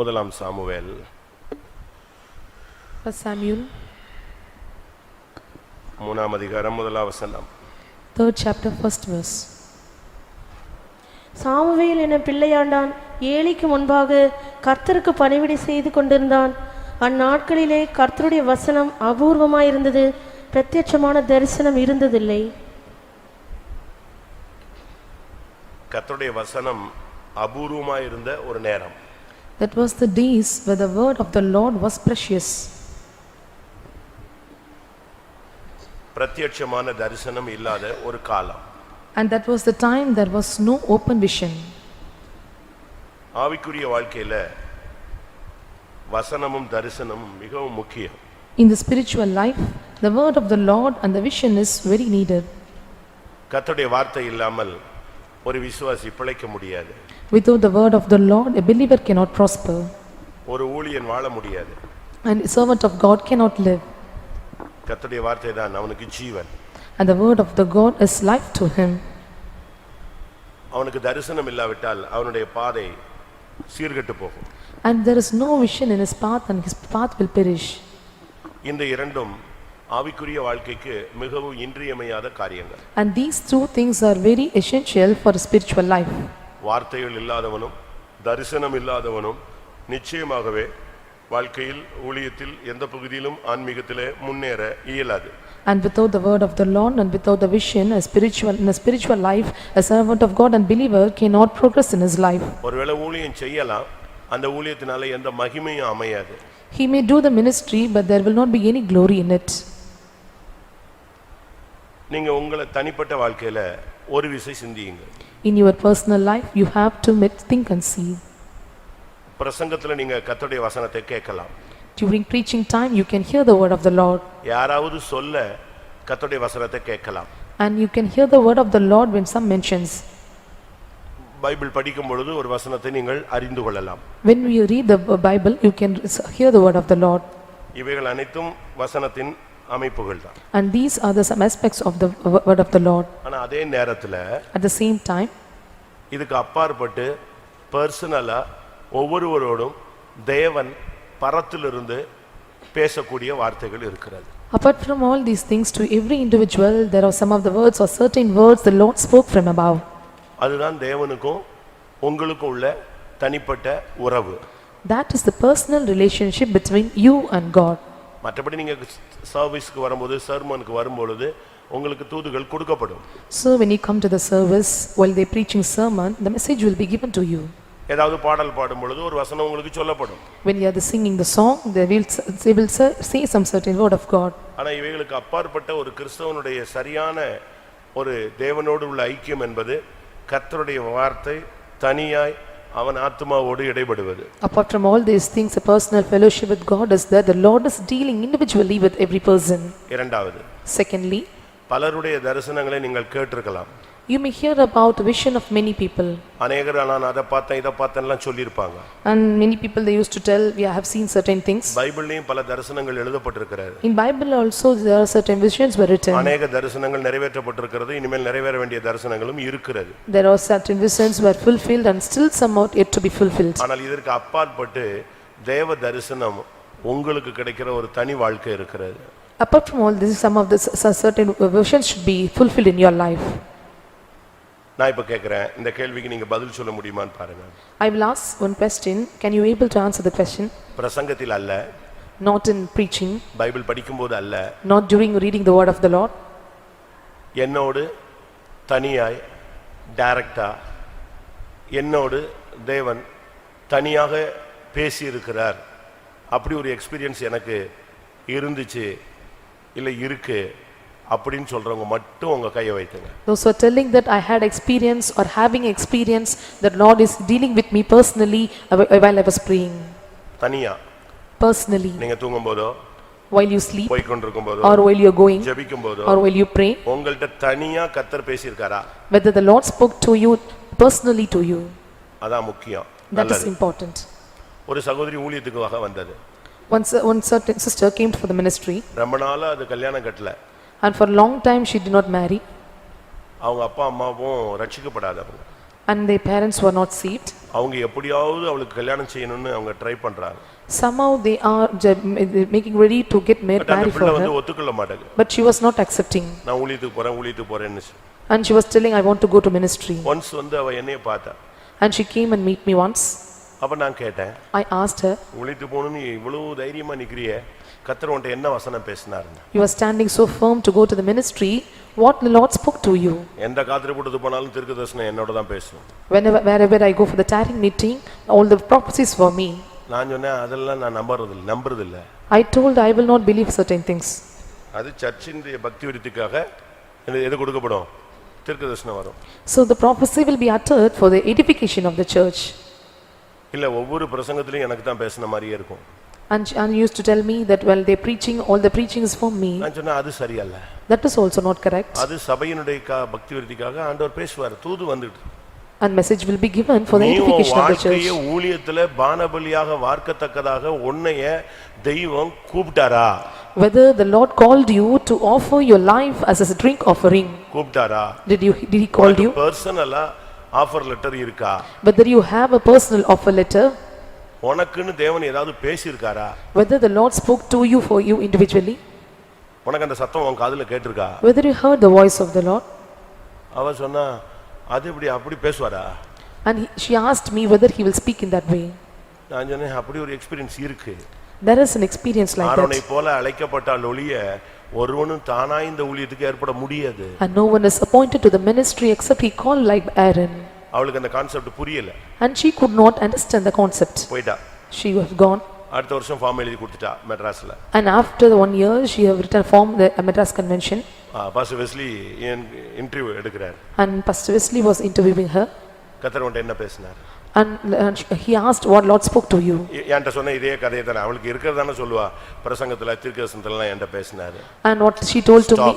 முதலாம் Samuel First Samuel, மூணாம் அதிகாரம் முதலாம் வசனம். 3rd chapter, 1st verse. Samuel என பிள்ளையாண்டான் ஏலிக்கு முன்பாக கர்த்தருக்கு பணிவிடை செய்து கொண்டிருந்தான். அந்நாட்களிலே கர்த்தருடைய வசனம் அபூர்வமாயிருந்தது, பிரத்யட்சமான தரிசனம் இருந்ததில்லை. கர்த்தருடைய வசனம் அபூர்வமாயிருந்த ஒரு நேரம். That was the days where the word of the Lord was precious. பிரத்யட்சமான தரிசனம் இல்லாத ஒரு காலம். And that was the time there was no open vision. ஆவிக்குரிய வாழ்க்கையில வசனமும் தரிசனமும் மிகவும் முக்கியம். In the spiritual life, the word of the Lord and the vision is very needed. கர்த்தருடைய வார்த்தை இல்லாமல் ஒரு விசுவாசி பிழைக்க முடியாது. Without the word of the Lord, a believer cannot prosper. ஒரு ஊழியன் வாழ முடியாது. And a servant of God cannot live. கர்த்தருடைய வார்த்தை தான் அவனுக்கு ஜீவன். And the word of the God is life to him. அவனுக்கு தரிசனம் இல்லாவிட்டால் அவனுடைய பாதை சீர்கெட்டு போகும். And there is no vision in his path, and his path will perish. இந்த இரண்டும் ஆவிக்குரிய வாழ்க்கைக்கு மிகவும் இன்றியமையாத காரியங்கள். And these two things are very essential for a spiritual life. வார்த்தைகள் இல்லாதவனும் தரிசனம் இல்லாதவனும் நிச்சயமாகவே வாழ்க்கையில் ஊழியத்தில் எந்த பகுதியிலும் ஆன்மீகத்திலே முன்னேற இயலாது. And without the word of the Lord and without the vision, in a spiritual life, a servant of God and believer cannot progress in his life. ஒருவேளை ஊழியம் செய்யலாம், அந்த ஊழியத்தினால எந்த மகிமையும் அமையாது. He may do the ministry, but there will not be any glory in it. நீங்க உங்களை தனிப்பட்ட வாழ்க்கையில ஒரு விஷயம் சிந்தியுங்க. In your personal life, you have to think and see. பிரசங்கத்துல நீங்க கர்த்தருடைய வசனத்தை கேட்கலாம். During preaching time, you can hear the word of the Lord. யாராவது சொல்ல கர்த்தருடைய வசனத்தை கேட்கலாம். And you can hear the word of the Lord when some mentions. Bible படிக்கும் பொழுது ஒரு வசனத்தை நீங்கள் அறிந்து கொள்ளலாம். When we read the Bible, you can hear the word of the Lord. இவைகள் அனைத்தும் வசனத்தின் அமைப்புகள் தான். And these are the some aspects of the word of the Lord. ஆனா அதே நேரத்துல At the same time, இதுக்கு அப்பாற்பட்டு பர்சனலா ஒவ்வொருவரோடும் தேவன் பரத்திலிருந்து பேசக்கூடிய வார்த்தைகள் இருக்கிறது. apart from all these things, to every individual there are some of the words or certain words the Lord spoke from above. அதுதான் தேவனுக்கும் உங்களுக்கும் உள்ள தனிப்பட்ட உறவு. That is the personal relationship between you and God. மற்றபடி நீங்க சர்வீஸ்க்கு வரும்போது சர்மனுக்கு வரும்போது உங்களுக்கு தூதுகள் கொடுக்கப்படும். So when you come to the service, while they preaching sermon, the message will be given to you. ஏதாவது பாடல் பாடும் பொழுது ஒரு வசனம் உங்களுக்கு சொல்லப்படும். When you are singing the song, they will say some certain word of God. ஆனா இவைகளுக்கு அப்பாற்பட்ட ஒரு கிறிஸ்தவனுடைய சரியான ஒரு தேவனோடு உள்ள ஐக்கியம் என்பது கர்த்தருடைய வார்த்தை தனியாய் அவன் ஆத்மாவோடு இடைபடுவது. Apart from all these things, a personal fellowship with God is there. The Lord is dealing individually with every person. இரண்டாவது, Secondly, பலருடைய தரிசனங்களை நீங்கள் கேட்டிருக்கலாம். you may hear about the vision of many people. அநேகர் நான் அதை பார்த்தேன் இதை பார்த்தேன்லாம் சொல்லியிருப்பாங்க. And many people they used to tell, we have seen certain things. பைபிள்லயும் பல தரிசனங்கள் எழுதப்பட்டிருக்கிறது. In Bible also there are certain visions were written. அநேக தரிசனங்கள் நிறைவேற்றப்பட்டிருக்கிறது. இனிமேல் நிறைவேற வேண்டிய தரிசனங்களும் இருக்கிறது. There are certain visions were fulfilled and still some are yet to be fulfilled. ஆனால் இதற்கு அப்பாற்பட்டு தேவ தரிசனம் உங்களுக்கு கிடைக்கிற ஒரு தனி வாழ்க்கை இருக்கிறது. Apart from all this, some of the certain visions should be fulfilled in your life. நான் இப்ப கேக்குறேன், இந்த கேள்விக்கு நீங்க பதில் சொல்ல முடியுமான்னு பாருங்க. I will ask one question. Can you able to answer the question? பிரசங்கத்தில் அல்ல, Not in preaching, பைபிள் படிக்கும்போது அல்ல, not during reading the word of the Lord. என்னோடு தனியாய் டைரக்டா என்னோடு தேவன் தனியாக பேசி இருக்கிறார். அப்படி ஒரு எக்ஸ்பீரியன்ஸ் எனக்கு இருந்துச்சு இல்ல இருக்கு அப்படினு சொல்றவங்க மட்டும் உங்க கையை வைத்துங்க. Those who are telling that I had experience or having experience that Lord is dealing with me personally while I was praying. தனியா Personally. நீங்க தூங்கும்போதோ, while you sleep, போய் கொண்டிருக்கும்போதோ, or while you are going, ஜெபிக்கும்போதோ, or while you pray, உங்கள்ட்ட தனியா கர்த்தர் பேசி இருக்காரா? whether the Lord spoke to you personally to you. அதான் முக்கியம். That is important. ஒரு சகோதரி ஊழியத்துக்காக வந்தது. One certain sister came for the ministry. ரொம்ப நாளா அது கல்யாணம் கட்டல. And for a long time she did not marry. அவங்க அப்பா அம்மாவும் ரட்சிக்கப்படாதவங்க. and their parents were not saved. அவங்க எப்படியாவது அவளுக்கு கல்யாணம் செய்யணும்னு அவங்க ட்ரை பண்றாங்க. Somehow they are making ready to get married அந்த for பிள்ளை her, வந்து ஒத்துக்கொள்ள மாட்டாங்க. but she was not accepting, நான் ஊழியத்துக்கு போறேன்னு. and she was telling, I want to go to ministry. Once வந்து அவ என்னைய பார்த்தா. And she came and meet me once. அப்ப நான் கேட்டேன், I asked her, ஊழியத்துக்கு போகணும்னு இவ்வளவு தைரியமா நிக்கிறியே, கர்த்தர் உன்கிட்ட என்ன வசனம் பேசினாருன்னு. you are standing so firm to go to the ministry, what the Lord spoke to you? எந்த காத்திரப்பட்டு போனாலும் தீர்க்கதரிசனம் என்னோட தான் பேசும். Wherever I go for the tarrying meeting, all the prophecies for me. நான் சொன்னேன், அதெல்லாம் நான் நம்புறது இல்ல. I told I will not believe certain things. அது சர்ச்சின் பக்தி விருத்திக்காக எது கொடுக்கப்படும்? தீர்க்கதரிசனம் வரும். So the prophecy will be uttered for the edification of the church. இல்ல ஒவ்வொரு பிரசங்கத்திலயும் எனக்கு தான் பேசின மாதிரியே இருக்கும். And used to tell me that while they preaching, all the preaching is for me. நான் சொன்னேன், அது சரியல்ல. That is also not correct. அது சபையினுடைய பக்தி விருத்திக்காக ஆண்டவர் பேசுவார், தூது வந்துட்டு. And message will be given for the edification of the church. நீ ஊழியத்துல பானபலியாக வார்க்கத்தக்கதாக உன்னைய தெய்வம் கூப்பிட்டாரா? Whether the Lord called you to offer your life as a drink offering. கூப்பிட்டாரா? Did he call you? பர்சனலா ஆஃபர் லெட்டர் இருக்கா? Whether you have a personal offer letter. உனக்குன்னு தேவன் ஏதாவது பேசி இருக்காரா? Whether the Lord spoke to you for you individually. உனக்கு அந்த சத்தம் உன் காதுல கேட்டிருக்கா? Whether you heard the voice of the Lord. அவ சொன்னா, அது அப்படி பேசுவாரா? And she asked me whether he will speak in that way. நான் சொன்னேன், அப்படி ஒரு எக்ஸ்பீரியன்ஸ் இருக்கு. There is an experience like that. ஆரோனை போல அழைக்கப்பட்டால் ஒழிய ஒருவனும் தானா இந்த ஊழியத்துக்கு ஏற்பட முடியாது. And no one is appointed to the ministry except he called like Aaron. அவளுக்கு அந்த கான்செப்ட் புரியல. And she could not understand the concept. போய்டா. She was gone. அடுத்த வருஷம் ஃபார்ம் எழுதி கொடுத்துட்டா மெட்ராஸ்ல. And after the 1 year she have written form the Madras convention. Pastor Wesley interview எடுக்கறார். And Pastor Wesley was interviewing her. கர்த்தர் உன்கிட்ட என்ன பேசினார்? And he asked what Lord spoke to you. என்கிட்ட சொன்ன இதே கதையை தான் அவளுக்கு இருக்கிறதானே சொல்லுவா. பிரசங்கத்துல தீர்க்கதரிசனத்துல என்கிட்ட பேசினார். And what she told to me.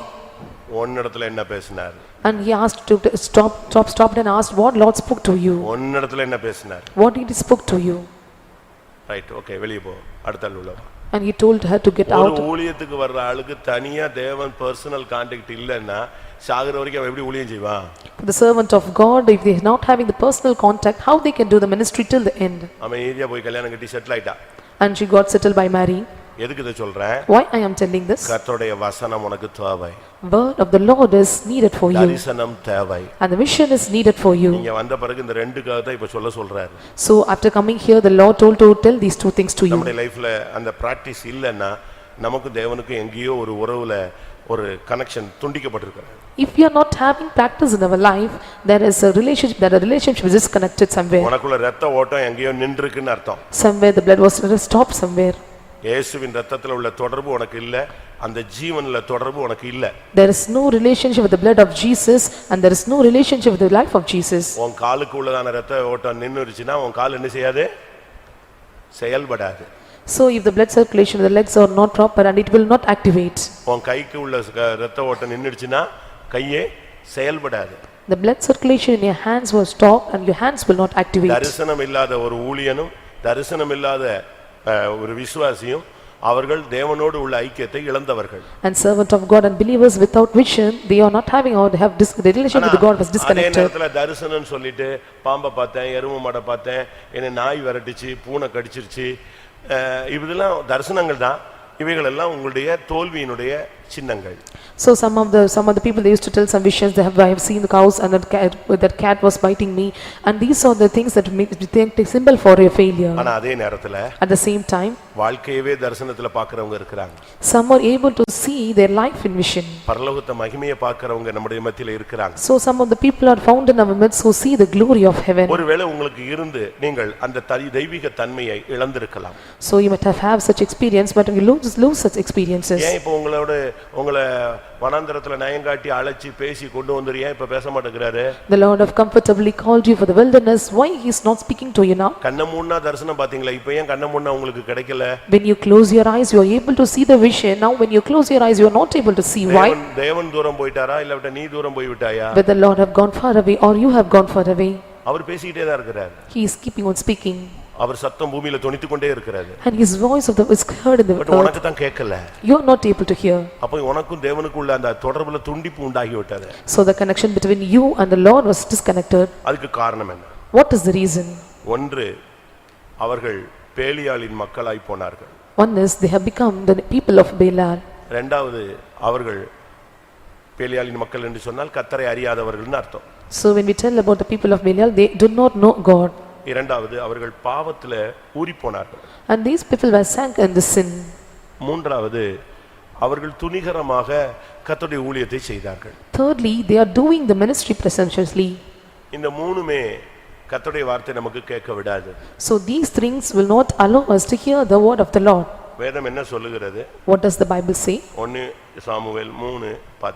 உன்னிடத்துல என்ன பேசினார்? And he asked to stopped and asked what Lord spoke to you. உன்னிடத்துல என்ன பேசினார்? What did he spoke to you? Right, okay, வெளிய போ, அடுத்த ஆள் உள்ள வா. And he told her to get out. ஒரு ஊழியத்துக்கு வர்ற ஆளுக்கு தனியா தேவன் பர்சனல் கான்டாக்ட் இல்லன்னா சாகர வரைக்கும் அவன் எப்படி ஊழியம் செய்வான்? For the servant of God, if they are not having the personal contact, how they can do the ministry till the end? அவன் ஏரியா போய் கல்யாணம் கட்டி செட்டில் ஆயிட்டா. And she got settled by marrying. எதுக்கு இத சொல்றேன்? Why I am telling this? கர்த்தருடைய வசனம் உனக்கு தேவை. Word of the Lord is needed for you. தரிசனம் தேவை. And the vision is needed for you. நீங்க வந்த பிறகு இந்த ரெண்டு காரியத்தை இப்ப சொல்றாரு. So after coming here, the Lord told to tell these two things to you. நம்முடைய லைஃப்ல அந்த பிராக்டீஸ் இல்லன்னா நமக்கு தேவனுக்கு எங்கேயோ ஒரு உறவுல ஒரு connection துண்டிக்கப்பட்டிருக்கிறது. If you are not having practice in our life, there is a relationship is disconnected somewhere. உனக்குள்ள இரத்த ஓட்டம் எங்கேயோ நின்றுக்குன்னு அர்த்தம். Somewhere the blood was stopped somewhere. இயேசுவின் இரத்தத்துல உள்ள தொடர்பு உனக்கு இல்ல, அந்த ஜீவன்ல தொடர்பு உனக்கு இல்ல. There is no relationship with the blood of Jesus and there is no relationship with the life of Jesus. உன் காலுக்கு உள்ளதான இரத்த ஓட்டம் நின்னுருச்சுனா உன் கால் என்ன செய்யாது? செயல்படாது. So if the blood circulation of the legs are not proper and it will not activate. உன் கைக்கு உள்ள இரத்த ஓட்டம் நின்னுடுச்சுனா கையே செயல்படாது. The blood circulation in your hands was stopped and your hands will not activate. தரிசனம் இல்லாத ஒரு ஊழியனும் தரிசனம் இல்லாத ஒரு விசுவாசியும் அவர்கள் தேவனோடு உள்ள ஐக்கியத்தை இழந்தவர்கள். And servant of God and believers without vision, they are not having or have the relation with God was disconnected. அதே நேரத்துல தரிசனம் சொல்லிட்டு பாம்பை பார்த்தேன், எருமை மாடை பார்த்தேன், என்னை நாய் விரட்டிச்சு, பூனை கடிச்சிருச்சு, இதெல்லாம் தரிசனங்கள் தான். இவைகள் எல்லாம் உங்களுடைய தோல்வியினுடைய சின்னங்கள். So some of the people they used to tell some visions. I have seen the cows and that cat was biting me, and these are the things that make the symbol for your failure. ஆனா அதே நேரத்துல at the same time வாழ்க்கையவே தரிசனத்துல பார்க்கறவங்க இருக்காங்க. Some are able to see their life in vision. பரலோகத்தை மகிமையை பார்க்கறவங்க நம்முடைய மத்தியில இருக்காங்க. So some of the people are found in our midst who see the glory of heaven. ஒருவேளை உங்களுக்கு இருந்து நீங்கள் அந்த தெய்வீக தன்மையை இழந்திருக்கலாம். So you might have such experience, but you lose such experiences. ஏன் இப்போ உங்களை வனாந்தரத்துல நயங்காட்டி அழைச்சி பேசி கொண்டு வந்தறியா இப்ப பேச மாட்டேங்கிறாரு? The Lord have comfortably called you for the wilderness. Why he is not speaking to you now? கண்ண மூடினா தரிசனம் பாத்தீங்களா? இப்போ ஏன் கண்ண மூடினா உங்களுக்கு கிடைக்கல? When you close your eyes you are able to see the vision. Now when you close your eyes you are not able to see. Why? தேவன் தூரம் போய்ட்டாரா இல்ல நீ தூரம் போய் விட்டாயா? Whether the Lord have gone far away or you have gone far away. அவர் பேசிட்டே தான் இருக்கிறார். He is keeping on speaking. அவர் சத்தம் பூமியில தொனித்துக் கொண்டே இருக்கிறது. And his voice is heard in the but earth. உனக்கு தான் கேட்கல. You are not able to hear. அப்ப உனக்கும் தேவனுக்கும் உள்ள அந்த தொடர்புல துண்டிப்பு உண்டாகி விட்டது. So the connection between you and the Lord was disconnected. அதுக்கு காரணம் என்ன? What is the reason? ஒன்று, அவர்கள் பேலியாளின் மக்களாய் போனார்கள். One is they have become the people of Belial. இரண்டாவது, அவர்கள் பேலியாளின் மக்கள் என்று சொன்னால் கர்த்தரை அறியாதவர்கள்னு அர்த்தம். So when we tell about the people of Belial, they do not know God. இரண்டாவது, அவர்கள் பாவத்துல ஊறி போனார்கள். And these people were sank in the sin. மூன்றாவது, அவர்கள் துணிகரமாக கர்த்தருடைய ஊழியத்தை செய்தார்கள். Thirdly, they are doing the ministry presumptuously. இந்த மூணுமே கர்த்தருடைய வார்த்தை நமக்கு கேட்க விடாது. So these things will not allow us to hear the word of the Lord. வேதம் என்ன சொல்லுகிறது? What does the Bible say? 1 Samuel 3:10.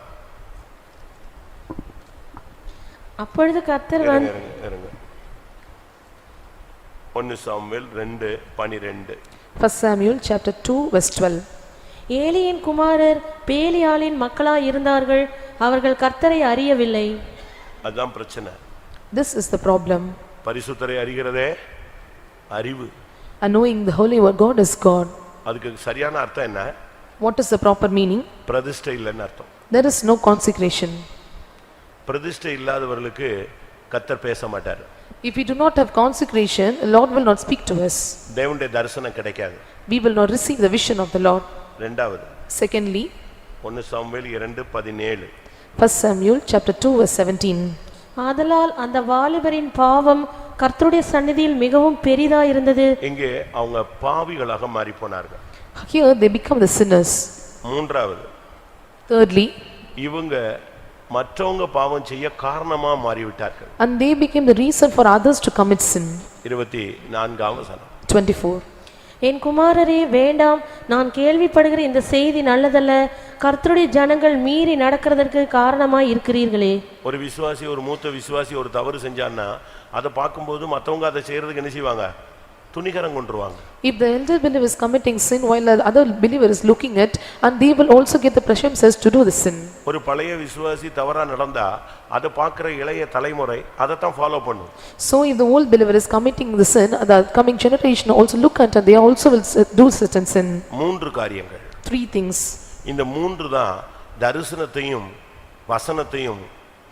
அப்பொழுது கர்த்தர் 1 சாமுவேல் 2:12. 1 Samuel chapter 2 verse 12. ஏலியின் குமாரர் பேலியாளின் மக்களாய் இருந்தார்கள், அவர்கள் கர்த்தரை அறியவில்லை. அதான் பிரச்சனை. This is the problem. பரிசுத்தரை அறிகிறதே அறிவு. And knowing the holy word God is God. அதுக்கு சரியான அர்த்தம் என்ன? What is the proper meaning? பிரதிஷ்டை இல்லைன்னு அர்த்தம். There is no consecration. பிரதிஷ்டை இல்லாதவர்களுக்கு கர்த்தர் பேச மாட்டார். If we do not have consecration, the Lord will not speak to us. தேவனுடைய தரிசனம் கிடைக்காது. We will not receive the vision of the Lord. இரண்டாவது, Secondly, 1 Samuel 2:17. 1 Samuel chapter 2 verse 17. ஆதலால் அந்த வாலிபரின் பாவம் கர்த்தருடைய சந்நிதியில் மிகவும் பெரிதா இருந்தது. இங்கே அவங்க பாவிகளாக மாறி போனார்கள். Here they become the sinners. மூன்றாவது, Thirdly, இவங்க மற்றவங்க பாவம் செய்ய காரணமா மாறிவிட்டார்கள். and they became the reason for others to commit sin. 24ஆம் வசனம். 24. என் குமாரரே வேண்டாம், நான் கேள்விப்படுகிற இந்த செய்தி நல்லதல்ல. கர்த்தருடைய ஜனங்கள் மீறி நடக்கிறதற்கு காரணமாய் இருக்கிறீர்களே. ஒரு விசுவாசி, ஒரு மூத்த விசுவாசி ஒரு தவறு செஞ்சான்னா அதை பார்க்கும்போது மற்றவங்க அதை செய்யறதுக்கு என்ன செய்வாங்க? துணிகரம் கொண்டுருவாங்க. If the elder believer is committing sin while the other believer is looking at, and they will also get the presumptions to do the sin. ஒரு பழைய விசுவாசி தவறா நடந்தா அதை பார்க்கிற இளைய தலைமுறை அதை தான் ஃபாலோ பண்ணும். So if the old believer is committing the sin, the coming generation also look at and they also will do certain sin. மூன்று காரியங்கள். 3 things. இந்த மூன்று தான் தரிசனத்தையும் வசனத்தையும்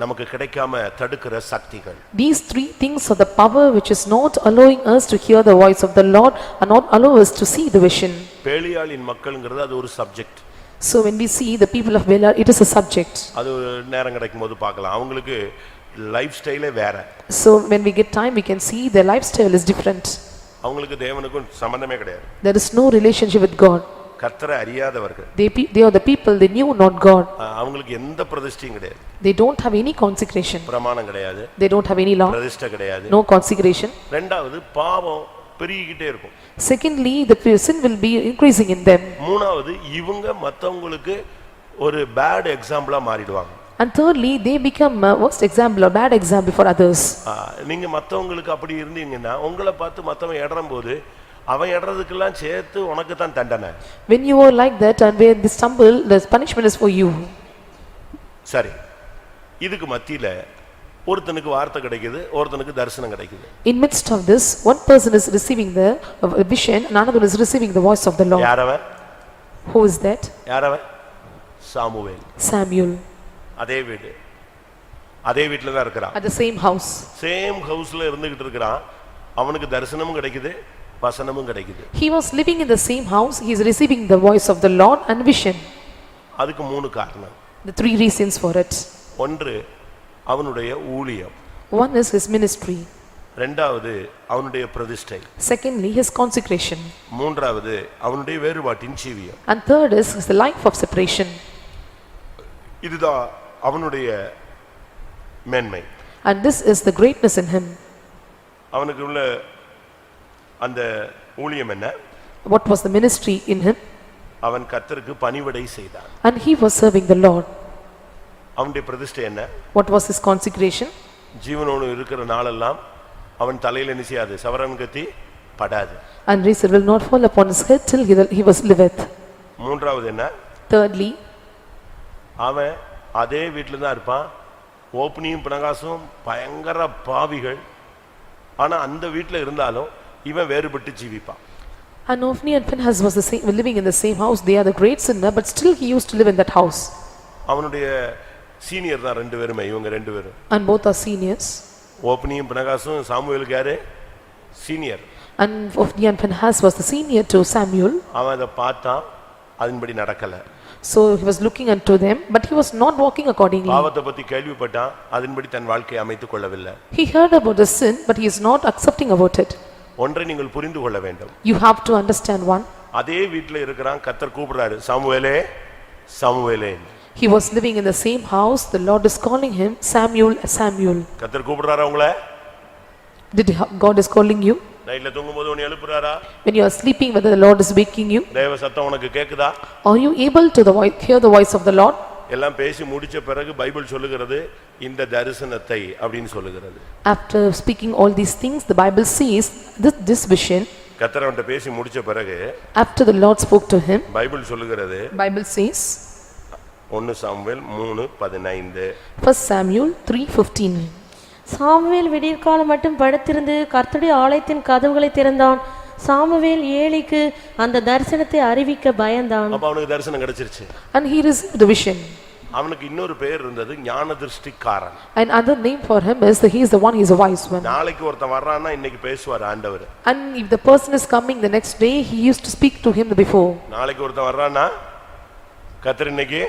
நமக்கு கிடைக்காம தடுக்கிற சக்திகள். These 3 things are the power which is not allowing us to hear the voice of the Lord and not allow us to see the vision. பேலியாளின் மக்கள்ங்கிறது அது ஒரு subject. So when we see the people of Belial, it is a subject. அது நேரம் கிடைக்கும்போது பார்க்கலாம். அவங்களுக்கு life ஸ்டைலே வேற. So when we get time, we can see their lifestyle is different. அவங்களுக்கு தேவனுக்கும் சம்பந்தமே கிடையாது. There is no relationship with God. கர்த்தரை அறியாதவர்கள். They are the people, they knew not God. அவங்களுக்கு எந்த பிரதிஷ்டையும் கிடையாது. They don't have any consecration. பிரமாணம் கிடையாது. They don't have any law. பிரதிஷ்டை கிடையாது. No consecration. இரண்டாவது, பாவம் பெருகிக்கிட்டே இருக்கும். Secondly, the sin will be increasing in them. மூணாவது, இவங்க மத்தவங்களுக்கு ஒரு பேட் எக்ஸாம்பிளா மாறிடுவாங்க. And thirdly, they become a worst example or bad example for others. நீங்க மத்தவங்களுக்கு அப்படி இருந்தீங்கன்னா உங்களை பார்த்து மத்தவன் எடறம்போது அவன் எடறதுக்கெல்லாம் சேர்த்து உனக்கு தான் தண்டனை. When you are like that and when they stumble, the punishment is for you. சரி, இதுக்கு மத்தியில ஒருத்தனுக்கு வார்த்தை கிடைக்குது, ஒருத்தனுக்கு தரிசனம் கிடைக்குது. In midst of this, one person is receiving the vision and another is receiving the voice of the Lord. யாரவன்? Who is that? யாரவன்? சாமுவேல். Samuel. அதே வீடு, அதே வீட்டில தான் இருக்கிறான். At the same house. Same ஹவுஸ்ல இருந்துகிட்டு இருக்கிறான். அவனுக்கு தரிசனமும் கிடைக்குது, வசனமும் கிடைக்குது. He was living in the same house. He is receiving the voice of the Lord and vision. அதுக்கு 3 காரணம். The 3 reasons for it. ஒன்று, அவனுடைய ஊழியம். One is his ministry. இரண்டாவது, அவனுடைய பிரதிஷ்டை. Secondly, his consecration. மூன்றாவது, அவனுடைய வேறுபாட்டின் ஜீவியம். And third is the life of separation. இதுதான் அவனுடைய மேன்மை. And this is the greatness in him. அவனுக்கு உள்ள அந்த ஊழியம் என்ன? What was the ministry in him? அவன் கர்த்தருக்கு பணிவிடை செய்தான். And he was serving the Lord. அவனுடைய பிரதிஷ்டை என்ன? What was his consecration? ஜீவனோடு இருக்கிற நாளெல்லாம் அவன் தலையில என்ன செய்யாது? சவரன் கத்தி படாது. And razor will not fall upon his head till he was liveth. மூன்றாவது என்ன? Thirdly, அவன் அதே வீட்டில தான் இருப்பான். ஓப்னியும் பினகாசும் பயங்கர பாவிகள். ஆனா அந்த வீட்டில இருந்தாலும் இவன் வேறுபட்டு ஜீவிப்பான். And Ophni and Phinehas was the same, living in the same house. They are the great sinner, but still he used to live in that house. அவனுடைய சீனியர் தான் ரெண்டு பேருமே, இவங்க ரெண்டு பேரும். And both are seniors. ஓப்னியும் பினகாசும் சாமுவேலுக்கு யாரு senior. And Ophni and Phinehas was the senior to Samuel. அவன் அதை பார்த்தான், அதன்படி நடக்கல. So he was looking unto them, but he was not walking accordingly. பாவத்தை பத்தி கேள்விப்பட்டான், அதன்படி தன் வாழ்க்கையை அமைத்துக் கொள்ளவில்லை. He heard about the sin, but he is not accepting about it. ஒன்றை நீங்கள் புரிந்து கொள்ள வேண்டும். You have to understand one. அதே வீட்ல இருக்கிறான், கர்த்தர் கூப்பிடுறாரு, சாமுவேலே சாமுவேலே. He was living in the same house. The Lord is calling him Samuel, Samuel. கர்த்தர் கூப்பிடுறாரா உங்களை? God is calling you? நைட்ல தூங்கும்போது உன்னை எழுப்புறாரா? When you are sleeping, whether the Lord is waking you? தேவ சத்தம் உனக்கு கேக்குதா? Are you able to hear the voice of the Lord? எல்லாம் பேசி முடிச்ச பிறகு பைபிள் சொல்லுகிறது இந்த தரிசனத்தை அப்படினு சொல்லுகிறது. After speaking all these things, the Bible says this vision. கர்த்தர் அவன்கிட்ட பேசி முடிச்ச பிறகு After the Lord spoke to him, Bible சொல்லுகிறது, Bible says 1 Samuel 3:15. 1 Samuel 3:15. Samuel விடியற்காலம் மட்டும் படுத்திருந்து கர்த்தருடைய ஆலயத்தின் கதவுகளை திறந்தான். சாமுவேல் ஏலிக்கு அந்த தரிசனத்தை அறிவிக்க பயந்தான். அப்ப அவனுக்கு தரிசனம் கிடைச்சிருச்சு. And he received the vision. அவனுக்கு இன்னொரு பேர் இருந்தது ஞானதிருஷ்டிக்காரன். And other name for him is he is the one, he is a wise one. நாளைக்கு ஒருத்தன் வர்றான்னா இன்னைக்கு பேசுவார் ஆண்டவர். And if the person is coming the next day, he used to speak to him before. நாளைக்கு ஒருத்தன் வர்றான்னா கர்த்தர் இன்னைக்கு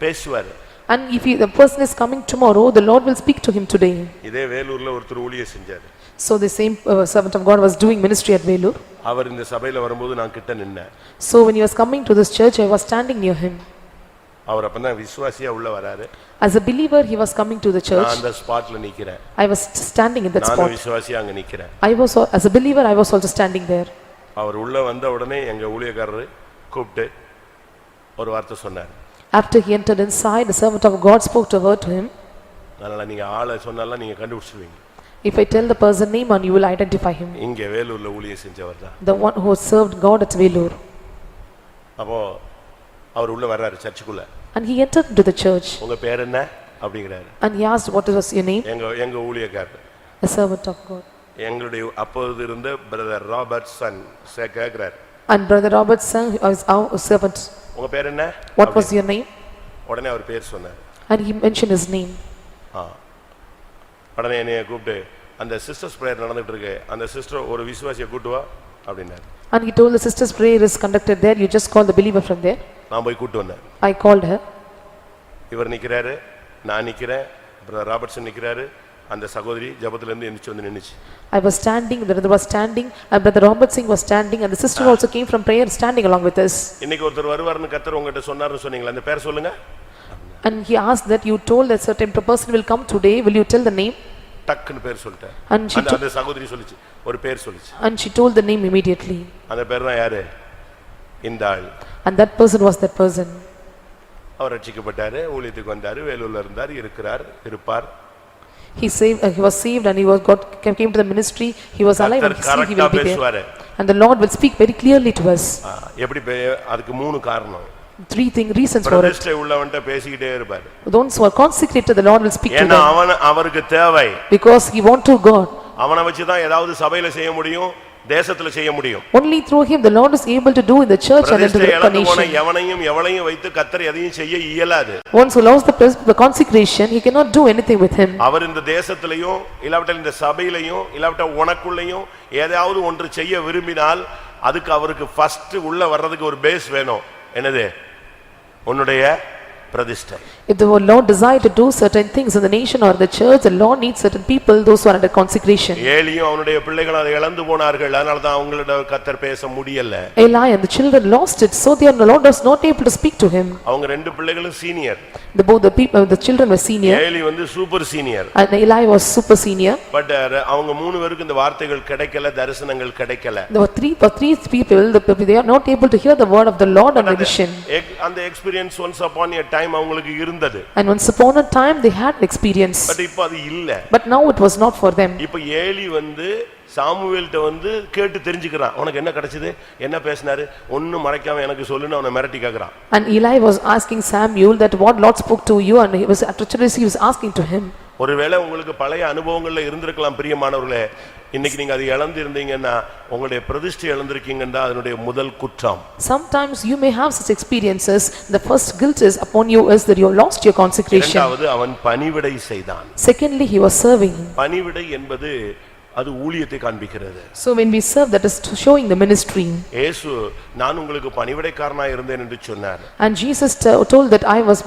பேசுவார். And if the person is coming tomorrow, the Lord will speak to him today. இதே வேலூர்ல ஒருத்தர் ஊழியம் செஞ்சார். So the same servant of God was doing ministry at Velur. அவர் இந்த சபையில வரும்போது நான் கிட்ட நின்னேன். So when he was coming to this church, I was standing near him. அவர் அப்பதான் விசுவாசியா உள்ள வராரு. As a believer, he was coming to the church. நான் அந்த ஸ்பாட்ல நிக்கிறேன். I was standing in that spot. நான் விசுவாசியா அங்க நிக்கிறேன். As a believer, I was also standing there. அவர் உள்ள வந்த உடனே எங்க ஊழியக்காரர் கூப்பிட்டு ஒரு வார்த்தை சொன்னார். After he entered inside, the servant of God spoke a word to him. அதனால நீங்க ஆளை சொன்னால நீங்க கண்டுபிடிச்சிடுவீங்க. If I tell the person name and you will identify him. இங்க வேலூர்ல ஊழியம் செஞ்சவர் தான். The one who served God at Velur. அப்போ அவர் உள்ள வர்றாரு சர்ச்சுக்குள்ள. And he entered into the church. உங்க பேர் என்ன அப்படிங்கறாரு. And he asked, what was your name? எங்க ஊழியக்காரர். A servant of God. எங்களுடைய அப்போது இருந்த பிரதர் ராபர்ட்சன் கேக்குறார். And brother Robertson is our servant. உங்க பேர் என்ன? What was your name? உடனே அவர் பேர் சொன்னார். And he mentioned his name. உடனே என்னைய கூப்பிட்டு அந்த சிஸ்டர்ஸ் பிரேயர் நடந்துட்டு இருக்கு, அந்த சிஸ்டர் ஒரு விசுவாசியை கூட்டு வா அப்படினாரு. And he told the sisters prayer is conducted there, you just call the believer from there. நான் போய் கூட்டி வந்தேன். I called her. இவர் நிக்கிறாரு, நான் நிக்கிறேன், பிரதர் ராபர்ட்சன் நிக்கிறாரு, அந்த சகோதரி ஜெபத்துல இருந்து எந்திரிச்சு வந்து நின்னுச்சு. I was standing, the brother was standing, and brother Robert Singh was standing, and the sister also came from prayer standing along with us. இன்னைக்கு ஒருத்தர் வருவார்னு கர்த்தர் உங்ககிட்ட சொன்னாருன்னு சொன்னீங்களா, அந்த பேர் சொல்லுங்க. And he asked that you told that certain person will come today, will you tell the name? டக்குன்னு பேர் சொல்லிட்டேன். அந்த சகோதரி சொல்லிச்சு, ஒரு பேர் சொல்லிச்சு. And she told the name immediately. அந்த பேர் தான் யாரு? இந்த ஆள். And that person was that person. அவர் ரட்சிக்கப்பட்டாரு, ஊழியத்துக்கு வந்தாரு, வேலூர்ல இருந்தார், இருக்கிறார், இருப்பார். He was saved and came to the ministry. He was alive and he will be there. And the Lord will speak very clearly to us. எப்படி அதுக்கு மூணு காரணம். Three reasons for it. பிரதிஷ்டை உள்ளவன்ட்ட பேசிக்கிட்டே இருப்பார். Those who are consecrated, the Lord will speak to them. ஏன்னா அவருக்கு தேவை. Because he want to God. அவனை வச்சு தான் ஏதாவது சபையில செய்ய முடியும், தேசத்துல செய்ய முடியும். Only through him the Lord is able to do in the church and in the nation. எவனையும் வைத்து கர்த்தர் எதையும் செய்ய இயலாது. Once who loves the consecration, he cannot do anything with him. அவர் இந்த தேசத்திலேயும் இல்லாவிட்டால் இந்த சபையிலேயும் இல்லாவிட்டால் உனக்குள்ளேயும் ஏதாவது ஒன்று செய்ய விரும்பினால் அதுக்கு அவருக்கு ஃபர்ஸ்ட் உள்ள வர்றதுக்கு ஒரு பேஸ் வேணும். என்னது? உன்னுடைய பிரதிஷ்டை. If the Lord desire to do certain things in the nation or the church, the Lord needs certain people, those who are under consecration. ஏலியும் அவனுடைய பிள்ளைகள் அதை இழந்து போனார்கள், அதனால தான் அவங்களோட கர்த்தர் பேச முடியல. Eli and the children lost it, so the Lord was not able to speak to him. அவங்க ரெண்டு பிள்ளைகளும் senior. The children were senior. Eli வந்து super senior. And Eli was super senior. But அவங்க மூணு பேருக்கு இந்த வார்த்தைகள் கிடைக்கல, தரிசனங்கள் கிடைக்கல. There were three people, they are not able to hear the word of the Lord and the vision. அந்த experience once upon a time அவங்களுக்கு இருந்தது. And once upon a time they had experience. But இப்போ அது இல்ல. But now it was not for them. இப்போ Eli வந்து சாமுவேல்ட்ட வந்து கேட்டு தெரிஞ்சுக்கறான், உனக்கு என்ன கிடைச்சது, என்ன பேசினாரு, ஒண்ணும் மறைக்காம எனக்கு சொல்லுன்னு அவனை மிரட்டி கேக்குறான். And Eli was asking Samuel that what Lord spoke to you, and he was actually he was asking to him. ஒருவேளை உங்களுக்கு பழைய அனுபவங்கள்ல இருந்திருக்கலாம் பிரியமானவர்களே. இன்னைக்கு நீங்க அதை இழந்து இருந்தீங்கன்னா உங்களுடைய பிரதிஷ்டை இழந்திருக்கீங்கன்னா அதனுடைய முதல் குற்றம். Sometimes you may have such experiences. The first guilt is upon you is that you lost your consecration. இரண்டாவது அவன் பணிவிடை செய்தான். Secondly, he was serving. பணிவிடை என்பது அது ஊழியத்தை காண்பிக்கிறது. So when we serve, that is showing the ministry. இயேசு நான் உங்களுக்கு பணிவிடைக்காரனாய் இருந்தேன் என்று சொன்னார். And Jesus told that I was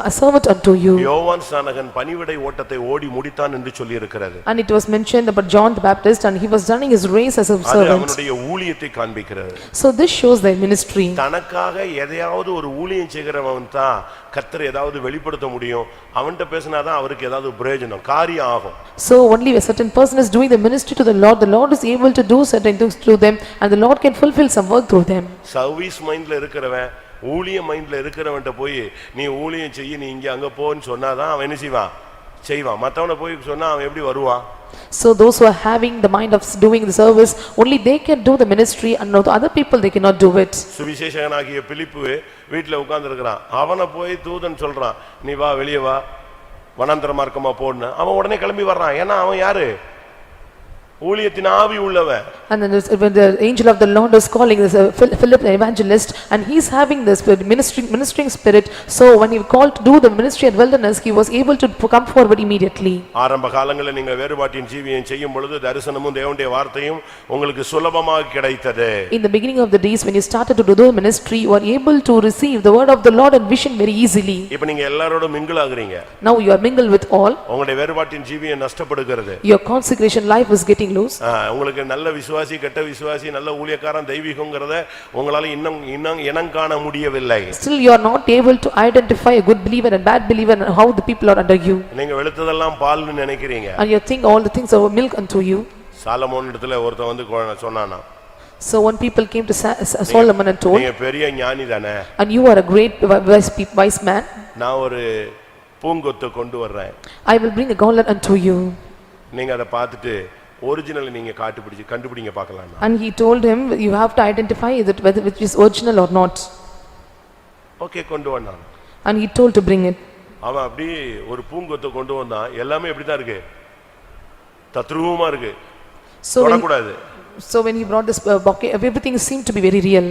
a servant unto you. யோவான் ஸ்நானகன் பணிவிடை ஓட்டத்தை ஓடி முடித்தான் என்று சொல்லி இருக்கிறது. And it was mentioned about John the Baptist, and he was running his race as a அது servant. அவனுடைய ஊழியத்தை காண்பிக்கிறது. So this shows their ministry. தனக்காக எதையாவது ஒரு ஊழியம் செய்கிறவன் தான் கர்த்தர் ஏதாவது வெளிப்படுத்த முடியும். அவன்கிட்ட பேசினாதான் அவருக்கு ஏதாவது பிரயோஜனம் காரியம் ஆகும். So only a certain person is doing the ministry to the Lord is able to do certain things through them, and the Lord can fulfill some work through them. Service மைண்ட்ல இருக்கிறவன் ஊழிய மைண்ட்ல இருக்கிறவன்ட்ட போய் நீ ஊழியம் செய்ய நீ இங்க அங்க போன்னு சொன்னாதான் அவன் என்ன செய்வான். மத்தவனை போய் சொன்னா அவன் எப்படி வருவான்? So those who are having the mind of doing the service, only they can do the ministry, and not other people they cannot do it. சுவிசேஷகனாகிய பிலிப்பு வீட்டுல உட்கார்ந்து இருக்கிறான். அவனை போய் தூதன் சொல்றான் நீ வா வெளியே வா வனாந்தர மார்க்கமா போன்னு. அவன் உடனே கிளம்பி வர்றான். ஏன்னா அவன் யாரு? ஊழியத்தின் ஆவி உள்ளவன். And then when the angel of the Lord is calling this Philip the evangelist, and he is having this ministering spirit, so when he called to do the ministry at wilderness, he was able to come forward immediately. ஆரம்ப காலங்களில் நீங்கள் வேறுபாட்டின் ஜீவியம் செய்யும் பொழுது தரிசனமும் தேவனுடைய வார்த்தையும் உங்களுக்கு சுலபமாக கிடைத்தது. In the beginning of the days when you started to do the ministry, you were able to receive the word of the Lord and vision very easily. இப்போ நீங்க எல்லாரோட மிங்கிள் ஆகுறீங்க. Now you are mingled with all. உங்களுடைய வேறுபாட்டின் ஜீவியம் நஷ்டப்படுகிறது. Your consecration life is getting loose. உங்களுக்கு நல்ல விசுவாசி கெட்ட விசுவாசி நல்ல ஊழியக்காரன் தெய்வீகம்ங்கறத உங்களால இன்னும் இனம் காண முடியவில்லை. Still you are not able to identify a good believer and bad believer and how the people are under you. நீங்க வெளுத்ததெல்லாம் பால்னு நினைக்கிறீங்க. And you think all the things are milk unto you. Solomon இடத்துல ஒருத்தன் வந்து சொன்னானா. So when people came to Solomon and told, நீங்க பெரிய ஞானி தானே. and you are a great wise man. நான் ஒரு பூங்கொத்தை கொண்டு வர்றேன். I will bring a goblet unto you. நீங்க அத பார்த்துட்டு ஒரிஜினல் நீங்க கண்டுபிடிங்க பார்க்கலாம். And he told him you have to identify whether it is original or not. Okay கொண்டு வந்தான். And he told to bring it. அவன் அப்படி ஒரு பூங்கொத்தை கொண்டு வந்தான். எல்லாமே எப்படி தான் இருக்கு? தத்ரூபமா இருக்கு. தொடக்கூடாது. So when he brought this bouquet, everything seemed to be very real.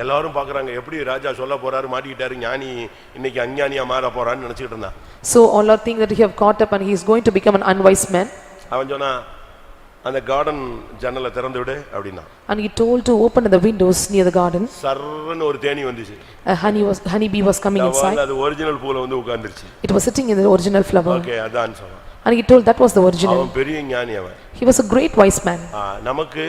எல்லாரும் பார்க்கறாங்க எப்படி ராஜா சொல்ல போறாரு மாட்டிட்டாரு ஞானி இன்னைக்கு அஞ்ஞானியா மாற போறான்னு நினைச்சிட்டு இருந்தான். So all are thinking that he have caught up and he is going to become an unwise man. அவன் சொன்னா அந்த கார்டன் ஜன்னலை திறந்து விடு அப்படினா. And he told to open the windows near the garden. சர்ரன்னு ஒரு தேனி வந்துச்சு. A honeybee was coming inside. அது ஒரிஜினல் பூல வந்து உட்கார்ந்துருச்சு. It was sitting in the original flower. Okay அதான் சொன்னான். And he told that was the original. அவன் பெரிய ஞானி அவன். He was a great wise man. நமக்கு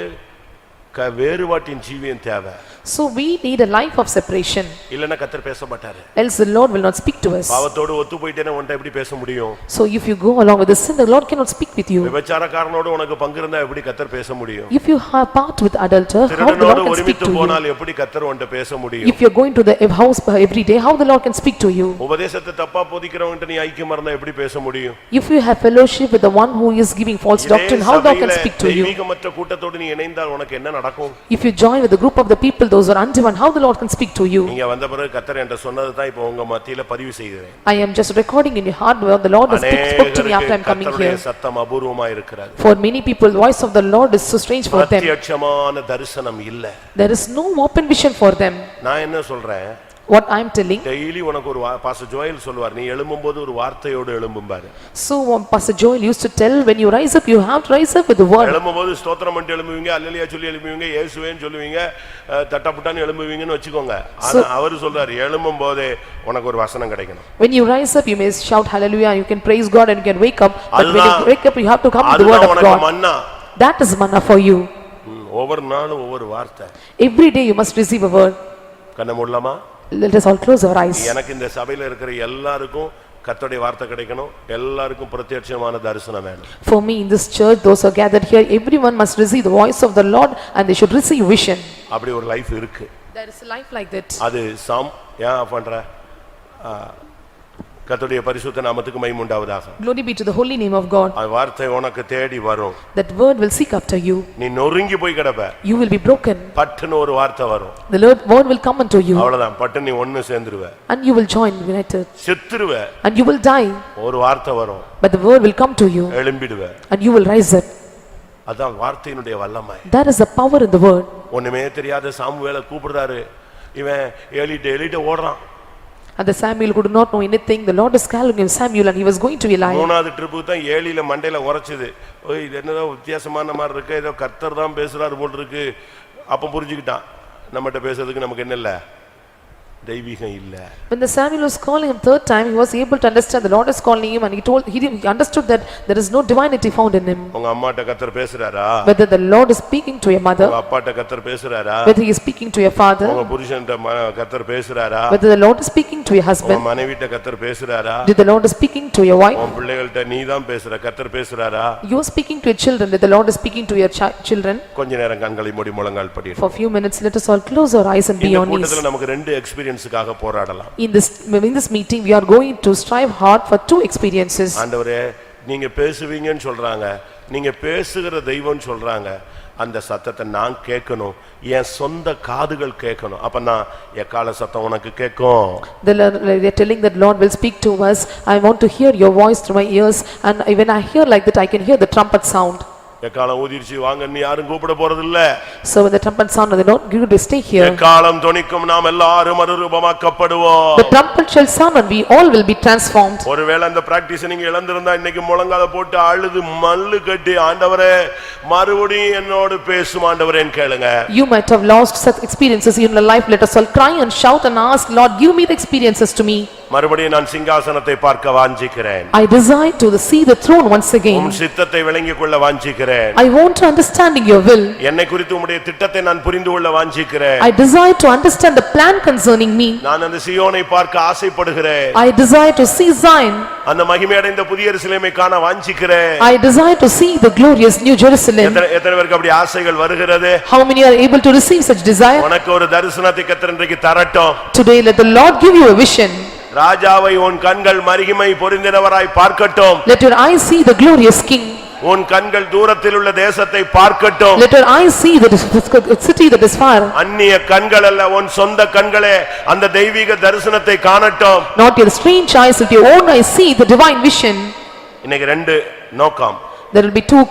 வேறுபாட்டின் ஜீவியம் தேவை. So we need a life of separation. இல்லனா கர்த்தர் பேச மாட்டாரு. Else the Lord will not speak to us. பாவத்தோடு ஒத்து போயிட்டேனா உன்கிட்ட எப்படி பேச முடியும்? So if you go along with the sin, the Lord cannot speak with you. விபச்சாரக்காரனோடு உனக்கு பங்கு இருந்தா எப்படி கர்த்தர் பேச முடியும்? If you have part with adulterer, how the Lord can speak to you? போனால் எப்படி கர்த்தர் உன்கிட்ட பேச முடியும்? If you are going to the house every day, how the Lord can speak to you? உபதேசத்தை தப்பா போதிக்கிறவன்ட்ட நீ ஐக்கியமா இருந்தா எப்படி பேச முடியும்? If you have fellowship with the one who is giving false doctrine, how the Lord can speak to you? தெய்வீகமற்ற கூட்டத்தோடு நீ இணைந்தால் உனக்கு என்ன நடக்கும்? If you join with the group of the people those who are undivine, how the Lord can speak to you? நீங்க வந்த பிறகு கர்த்தர் என்கிட்ட சொன்னது தான் இப்போ உங்க மத்தியில பதிவு செய்கிறேன். I am just recording in your heart where the Lord has spoken to me after I am coming here. சத்தம் அபூர்வமா இருக்கிறது. For many people the voice of the Lord is so strange for them. பிரத்யட்சமான தரிசனம் இல்ல. There is no open vision for them. நான் என்ன சொல்றேன்? What I am telling, daily உனக்கு ஒரு pastor Joel சொல்வார் நீ எழும்பும்போது ஒரு வார்த்தையோடு எழும்பும்பாரு. So Pastor Joel used to tell when you rise up you have to rise up with the word. எழும்பும்போது ஸ்தோத்திரம் பண்ணி எழும்புவீங்க அல்லேலூயா சொல்லி எழும்புவீங்க இயேசுவேன்னு சொல்லுவீங்க தட்டப்புட்டான்னு எழும்புவீங்கன்னு வெச்சுக்கோங்க. ஆனா அவர் சொல்றார் எழும்பும்போதே உனக்கு ஒரு வசனம் கிடைக்கணும். When you rise up you may shout hallelujah, you can praise God and you can wake up, but when you wake up you have to come with the word of God. Manna That is manna for you. ஒவ்வொரு நாளும் ஒவ்வொரு வார்த்தை. Every day you must receive a word. கண்ணை மூடலாமா? Let us all close our eyes. எனக்கு இந்த சபையில இருக்கிற எல்லாருக்கும் கர்த்தருடைய வார்த்தை கிடைக்கணும். எல்லாருக்கும் பிரத்யட்சமான தரிசனம் வேணும். For me in this church those who are gathered here everyone must receive the voice of the Lord and they should receive vision. அப்படி ஒரு லைஃப் இருக்கு. There is a life like that. அது ஏன் பண்ற கர்த்தருடைய பரிசுத்த நாமத்துக்கு மகிமை உண்டாவதாக. Glory be to the holy name of God. அந்த வார்த்தை உனக்கு தேடி வரும். That word will seek after you. நீ நொறுங்கி போய் கிடப்ப. You will be broken. பட்டுன்னு ஒரு வார்த்தை வரும். The word will come unto you. அவ்வளவுதான், பட்டு நீ ஒன்னு சேர்ந்துருவ. And you will join united. செத்துருவ. And you will die. ஒரு வார்த்தை வரும். But the word will come to you. எழும்பிடுவ. And you will rise up. அதான் வார்த்தையினுடைய வல்லமை. That is the power in the word. ஒண்ணுமே தெரியாத சாமுவேலை கூப்பிடுறாரு. இவன் ஏலிட்ட ஓடுறான். And the Samuel could not know anything. The Lord is calling him Samuel and he was going to Eli. மூணாவது ட்ரிப்புக்கு தான் ஏலியில மண்டையில உரைச்சது. ஓய் இது என்னதோ வித்தியாசமான மாதிரி இருக்கு, ஏதோ கர்த்தர் தான் பேசுறாரு போல் இருக்கு. அப்ப புரிஞ்சுக்கிட்டான், நம்மகிட்ட பேசுறதுக்கு நமக்கு என்ன இல்ல, தெய்வீகம் இல்ல. When the Samuel was calling him third time, he was able to understand the Lord is calling him, and he understood that there is no divinity found in him. உங்க அம்மாட்ட கர்த்தர் பேசுறாரா? Whether the Lord is speaking to your mother, உங்க அப்பாட்ட கர்த்தர் பேசுறாரா? whether he is speaking to your father, உங்க புருஷன்ட்ட கர்த்தர் பேசுறாரா? whether the Lord is speaking to your உங்க husband, மனைவிட்ட கர்த்தர் பேசுறாரா? did the Lord is speaking to your wife, உன் பிள்ளைகள்ட்ட நீதான் பேசுற, கர்த்தர் பேசுறாரா? you are speaking to your children, did the Lord is speaking to your children. கொஞ்ச நேரம் கண்களை மூடி முழங்கால் படிடு. For few minutes let us all close our eyes and be இந்த on knees. கூட்டத்துல நமக்கு ரெண்டு எக்ஸ்பீரியன்ஸ்க்காக போராடலாம். In this meeting we are going to strive hard for two experiences. ஆண்டவரே நீங்க பேசுவீங்கன்னு சொல்றாங்க, நீங்க பேசுகிற தெய்வம்னு சொல்றாங்க, அந்த சத்தத்தை நான் கேட்கணும், என் சொந்த காதுகள் கேட்கணும். அப்ப நான் எக்கால சத்தம் உனக்கு கேட்கும். They are telling that Lord will speak to us. I want to hear your voice through my ears, and when I hear like that I can hear the trumpet sound. எக்காலம் ஊதிர்ச்சி வாங்கன்னு யாரும் கூப்பிட போறது இல்ல. So when the trumpet sound, they don't give to stay here. எக்காலம் தொனிக்கும், நாம் எல்லாரும் மறுரூபமாக்கப்படுவோம். The trumpet shall sound and we all will be transformed. ஒருவேளை அந்த பிராக்டீஸ் நீங்க இழந்திருந்தா இன்னைக்கு முழங்கால போட்டு அழுது மல்லு கட்டி, ஆண்டவரே மறுபடியும் என்னோடு பேசும் ஆண்டவரேன்னு கேளுங்க. You might have lost such experiences in your life. Let us all cry and shout and ask, Lord, give me the experiences to me. மறுபடியும் நான் சிங்காசனத்தை பார்க்க வாஞ்சிக்கிறேன். I desire to see the throne once again. உம் சித்தத்தை விளங்கிக் கொள்ள வாஞ்சிக்கிறேன். I want to understand your will. என்னை குறித்து உம்முடைய திட்டத்தை நான் புரிந்து கொள்ள வாஞ்சிக்கிறேன். I desire to understand the plan concerning me. நான் அந்த சீயோனை பார்க்க ஆசைப்படுகிறேன். I desire to see Zion. அந்த மகிமையடைந்த புதிய எருசலேமை காண வாஞ்சிக்கிறேன். I desire to see the glorious New Jerusalem. எத்தனை பேருக்கு அப்படி ஆசைகள் வருகிறது? How many are able to receive such desire? உனக்கு ஒரு தரிசனத்தை கர்த்தர் இன்றைக்கு தரட்டும். Today let the Lord give you a vision. ராஜாவை உன் கண்கள் மகிமை பொருந்தினவராய் பார்க்கட்டும். Let your eyes see the glorious King. உன் கண்கள் தூரத்தில் உள்ள தேசத்தை பார்க்கட்டும். Let your eyes see the city that is far. அந்நிய கண்கள் அல்ல, உன் சொந்த கண்களே அந்த தெய்வீக தரிசனத்தை காணட்டும். Not your strange eyes, let your own eyes see the divine vision. இன்னைக்கு ரெண்டு நோக்கம். There will be two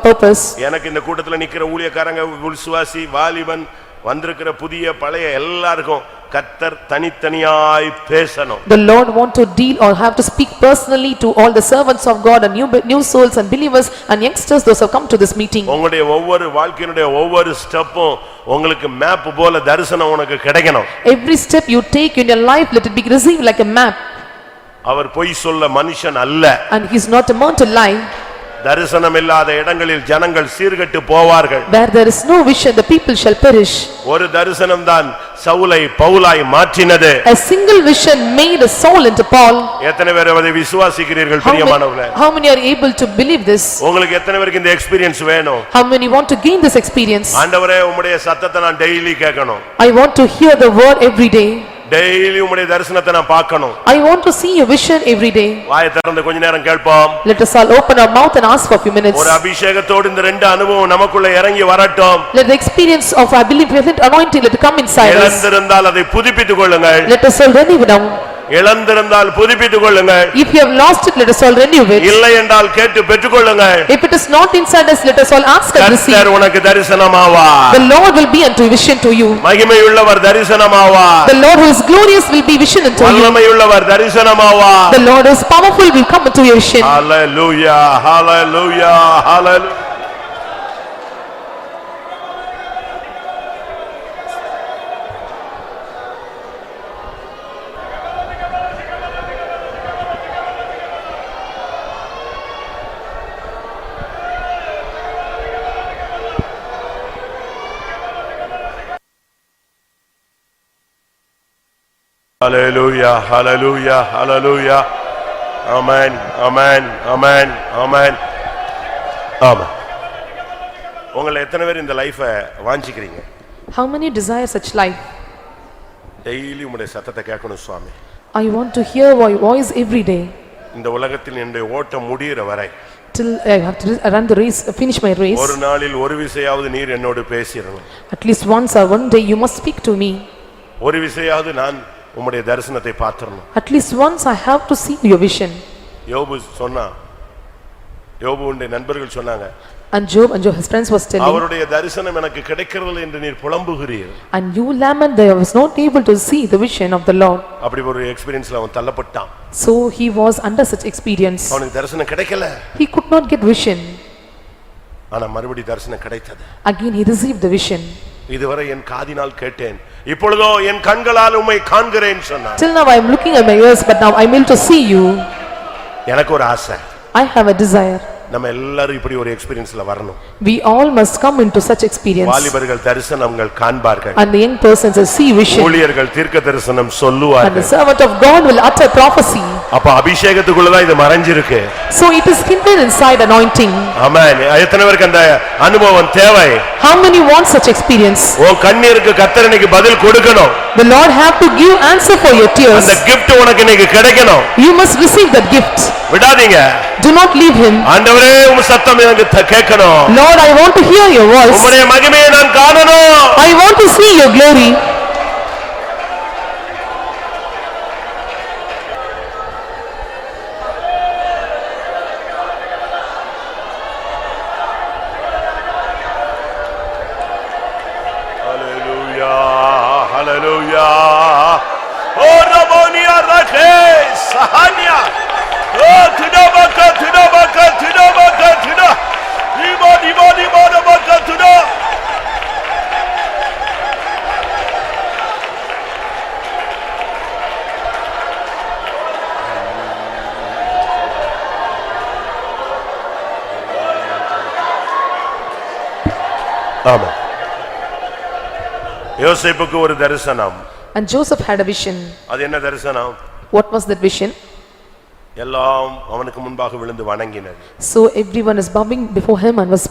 purpose. எனக்கு இந்த கூட்டத்துல நிக்கிற ஊழியக்காரங்க, விசுவாசி, வாலிபன், வந்திருக்கிற புதிய பழைய எல்லாருக்கும் கர்த்தர் தனித்தனியாய் பேசணும். The Lord want to deal or have to speak personally to all the servants of God and new souls and believers and youngsters, those who have come to this meeting. உங்களுடைய ஒவ்வொரு வாழ்க்கையினுடைய ஒவ்வொரு ஸ்டெப்பும் உங்களுக்கு மேப் போல தரிசனம் உனக்கு கிடைக்கணும். Every step you take in your life, let it be received like a map. அவர் பொய் சொல்ல மனுஷன் அல்ல. And he is not a man to lie. தரிசனம் இல்லாத இடங்களில் ஜனங்கள் சீர்கெட்டு போவார்கள். Where there is no vision, the people shall perish. ஒரு தரிசனம் தான் சவுலை பவுலாய் மாற்றினது. A single vision made a Saul into Paul. எத்தனை பேர் அதை விசுவாசிக்கிறீர்கள் பிரியமானவர்களே? How many are able to believe this? உங்களுக்கு எத்தனை பேருக்கு இந்த எக்ஸ்பீரியன்ஸ் வேணும்? How many want to gain this experience? ஆண்டவரே உம்முடைய சத்தத்தை நான் டெய்லி கேட்கணும். I want to hear the word every day. Daily உம்முடைய தரிசனத்தை நான் பார்க்கணும். I want to see a vision every day. வாயை திறந்து கொஞ்ச நேரம் கேட்போம். Let us all open our mouth and ask for a few minutes. ஒரு அபிஷேகத்தோடு இந்த ரெண்டு அனுபவம் நமக்குள்ள இறங்கி வரட்டும். Let the experience of I believe with it anointing let it come inside us. இழந்திருந்தால் அதை புதுப்பித்துக் கொள்ளுங்கள். Let us all renew it now. இழந்திருந்தால் புதுப்பித்துக் கொள்ளுங்கள். If you have lost it, let us all renew it. இல்லை என்றால் கேட்டு பெற்றுக்கொள்ளுங்கள். If it is not inside us, let us all ask and receive. கர்த்தர் உனக்கு தரிசனமாவார். The Lord will be unto vision to you. மகிமையுள்ளவர் தரிசனமாவார். The Lord who is glorious will be vision unto you. வல்லமையுள்ளவர் தரிசனமாவார். The Lord who is powerful will come into your vision. Hallelujah, hallelujah, hallelujah. Hallelujah, hallelujah, hallelujah. Amen, amen, amen, amen. Amen. உங்களை எத்தனை பேர் இந்த லைஃபை வாஞ்சிக்கிறீங்க? How many desire such life? Daily உம்முடைய சத்தத்தை கேட்கணும் சுவாமி. I want to hear your voice every day. இந்த உலகத்தில் என்னுடைய ஓட்டம் முடிகிற வரை Till I have to run the race, finish my race. ஒரு நாளில் ஒரு விசையாவது நீர் என்னோடு பேசிரணும். At least once or one day you must speak to me. ஒரு விசையாவது நான் உம்முடைய தரிசனத்தை பார்த்தறணும். At least once I have to see your vision. யோபு சொன்னா, யோபுவுடைய நண்பர்கள் சொன்னாங்க, And Job and his friends was telling, அவருடைய தரிசனம் எனக்கு கிடைக்கிறதில்லை என்று நீர் புலம்புகிறீர். and you lament that I was not able to see the vision of the Lord. அப்படி ஒரு எக்ஸ்பீரியன்ஸ்ல அவன் தள்ளப்பட்டான். So he was under such experience. அவனுக்கு தரிசனம் கிடைக்கல. He could not get vision. ஆனா மறுபடியும் தரிசனம் கிடைத்தது. Again he received the vision. இதுவரை என் காதினால் கேட்டேன், இப்பொழுதோ என் கண்களால் உம்மை காண்கிறேன் சொன்னான். Till now I am looking at my ears, but now I am able to see you. எனக்கு ஒரு ஆசை, I have a desire. நம்ம எல்லாரும் இப்படி ஒரு எக்ஸ்பீரியன்ஸ்ல வரணும். We all must come into such experience. வாலிபர்கள் தரிசனங்கள் காண்பார்கள். And the young persons will see vision. ஊழியர்கள் தீர்க்க தரிசனம் And the சொல்லுவார்கள். servant of God will utter prophecy. அப்ப அபிஷேகத்துக்குள்ள தான் இது மறைஞ்சிருக்கு. So it is hidden inside anointing. ஆமென். எத்தனை பேருக்கு அந்த அனுபவம் தேவை? How many want such experience? உன் கண்ணீருக்கு கர்த்தர் இன்னைக்கு பதில் கொடுக்கணும். The Lord have to give answer for your tears. அந்த gift உனக்கு இன்னைக்கு கிடைக்கணும். You must receive that gift. விடாதீங்க. Do not leave him. ஆண்டவரே உம் சத்தம் எனக்கு கேட்கணும். Lord, I want to hear your voice. உம்முடைய மகிமையை நான் காணணும். I want to see your glory. Hallelujah, hallelujah. Oh, Rabonia Rakesh, Sahania. Oh, Tudabaka, Tudabaka, Tudabaka, Tuda. Ibo, Rabaka, Tuda. Amen. யோசேப்புக்கு ஒரு தரிசனம். And Joseph had a vision. அது என்ன தரிசனம்? What was that vision? எல்லாம் அவனுக்கு முன்பாக விழுந்து வணங்கினது. So everyone is bowing before him and was,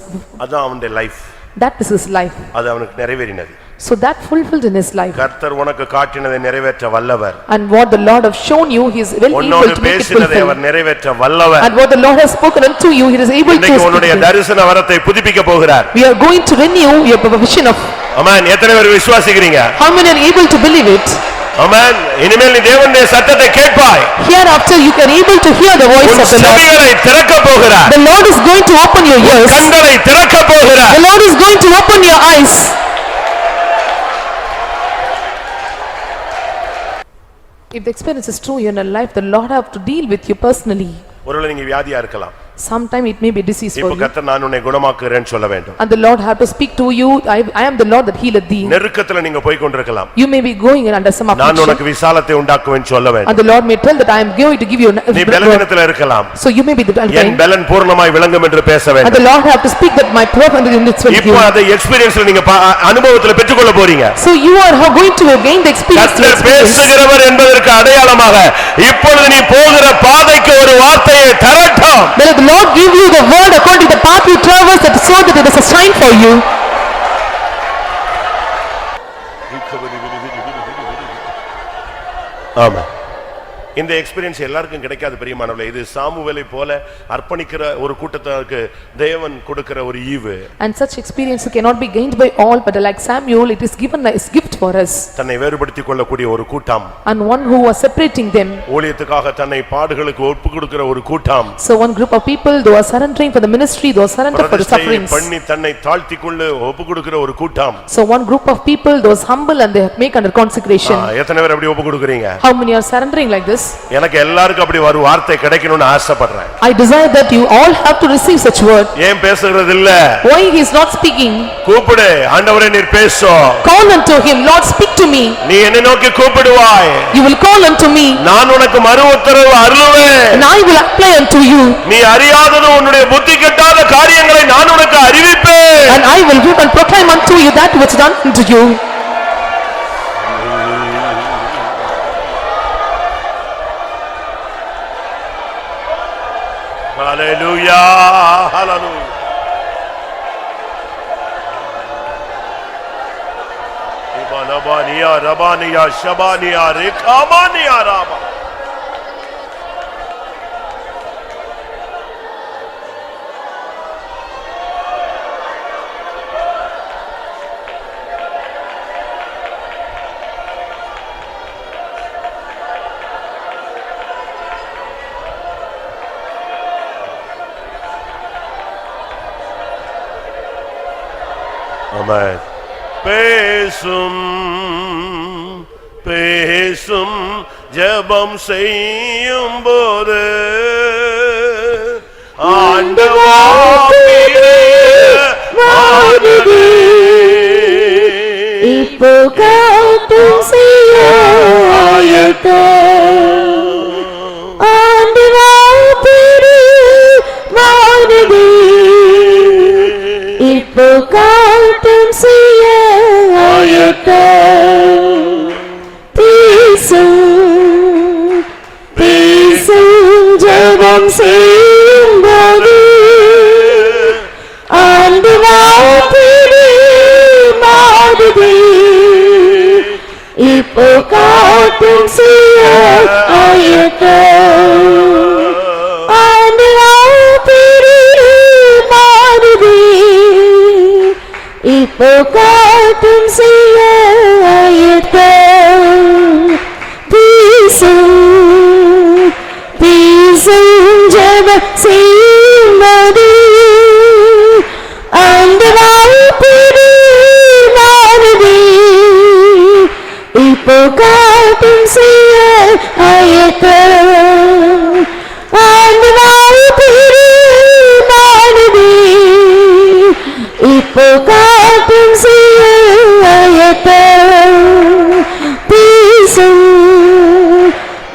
அதான் அவனுடைய life. that is his life. அது அவனுக்கு நிறைவேறினது. So that fulfilled in his life. கர்த்தர் உனக்கு காட்டினதை நிறைவேற்ற வல்லவர். And what the Lord have shown you, he is well able உன்னோடு to make it பேசினதை fulfill. அவர் நிறைவேற்ற வல்லவர். And what the Lord has spoken unto you, he is able to இன்னைக்கு உன்னுடைய speak. தரிசன வரத்தை புதுப்பிக்க போகிறார். We are going to renew your vision of. ஆமென். எத்தனை பேர் விசுவாசிக்கிறீங்க? How many are able to believe it? ஆமென். இனிமேல் நீ தேவனுடைய சத்தத்தை கேட்பாய். Hereafter you can able to hear the voice உன் of the Lord. செவிகளை திறக்க போகிறார். The Lord is going to open your ears. கண்களை திறக்க போகிறார். The Lord is going to open your eyes. If the experience is true in your life, the Lord have to deal with you personally. ஒருவேளை நீங்க வியாதியா இருக்கலாம். Sometime it may be disease for இப்ப you. கர்த்தர் நான் உன்னை குணமாக்குறேன்னு சொல்ல வேண்டும். And the Lord have to speak to you, I am the Lord that healeth thee. நெருக்கத்துல நீங்க போய் கொண்டிருக்கலாம். You may be going under some நான் affliction. உனக்கு விசாலத்தை உண்டாக்குவேன் சொல்ல வேண்டும். And the Lord may tell that I am going to give you. நீ பலவீனத்துல இருக்கலாம். So you may be the என் பலன் பூர்ணமாய் விளங்கும் என்று பேச And வேண்டும். the Lord have to speak that my prayer and in its with இப்போ you. அதை எக்ஸ்பீரியன்ஸ்ல நீங்க அனுபவத்துல பெற்றுக்கொள்ள போறீங்க. So you are going to gain the experience. கர்த்தர் பேசுகிறவர் என்பதற்கு அடையாளமாக இப்பொழுது நீ போகிற பாதைக்கு ஒரு வார்த்தையை தரட்டும். Let the Lord give you the word according to the path you traverse, that so that it is a sign for you. ஆமென். இந்த எக்ஸ்பீரியன்ஸ் எல்லாருக்கும் கிடைக்காது பிரியமானவர்களே. இது சாமுவேலை போல அர்ப்பணிக்கிற ஒரு கூட்டத்தாருக்கு தேவன் கொடுக்கிற ஒரு ஈவு. And such experience cannot be gained by all, but like Samuel, it is given as gift for us. தன்னை வேறுபடுத்திக் கொள்ளக்கூடிய ஒரு கூட்டம். And one who was separating them. ஊழியத்துக்காக தன்னை பாடுகளுக்கு ஒப்பு கொடுக்கிற ஒரு கூட்டம். So one group of people, they are surrendering for the ministry, they are surrendering for the sufferings. பண்ணி தன்னை தாழ்த்திக் கொண்டு ஒப்பு கொடுக்கிற ஒரு கூட்டம். So one group of people, those humble and they make under consecration. எத்தனை பேர் அப்படி ஒப்பு கொடுக்கறீங்க? How many are surrendering like this? எனக்கு எல்லாருக்கும் அப்படி ஒரு வார்த்தை கிடைக்கணும்னு ஆசைப்படுறேன். I desire that you all have to receive such word. ஏன் பேசுறது இல்ல? Why he is not speaking? கூப்பிடு, ஆண்டவரே நீர் பேசும். Call unto him, Lord speak to me. நீ என்னை நோக்கி கூப்பிடுவாய். You will call unto me. நான் உனக்கு மறு உத்தரவு அருளுவேன். And I will apply unto you. நீ அறியாதது உன்னுடைய புத்தி கெட்டாத காரியங்களை நான் உனக்கு அறிவிப்பேன். And I will give and proclaim unto you that which done unto you. Hallelujah, hallelujah. Ibalabaniya, Rabaniya, Shabaniya, Rekamaniya, Raba. ஆமென். பேசும் பேசும் ஜெபம் செய்யும் போது ஆண்டவா இப்போ காட்டும் செய்ய ஆண்டவா பெருமானதே, இப்போ காட்டும் செய்ய பேசும் பேசும் ஜெபம் செய்யும்போது ஆண்டவா பெருமானதே, இப்போ காட்டும் செய்ய ஆண்டவா பெருமானதே, இப்போ காட்டும் செய்ய பேசும் பேசும் ஜெபம் செய்யும்போது ஆண்டவா பெருமானதே, இப்போ காட்டும் செய்ய ஆண்டவா பெருமானதே, இப்போ காட்டும் செய்ய பேசும்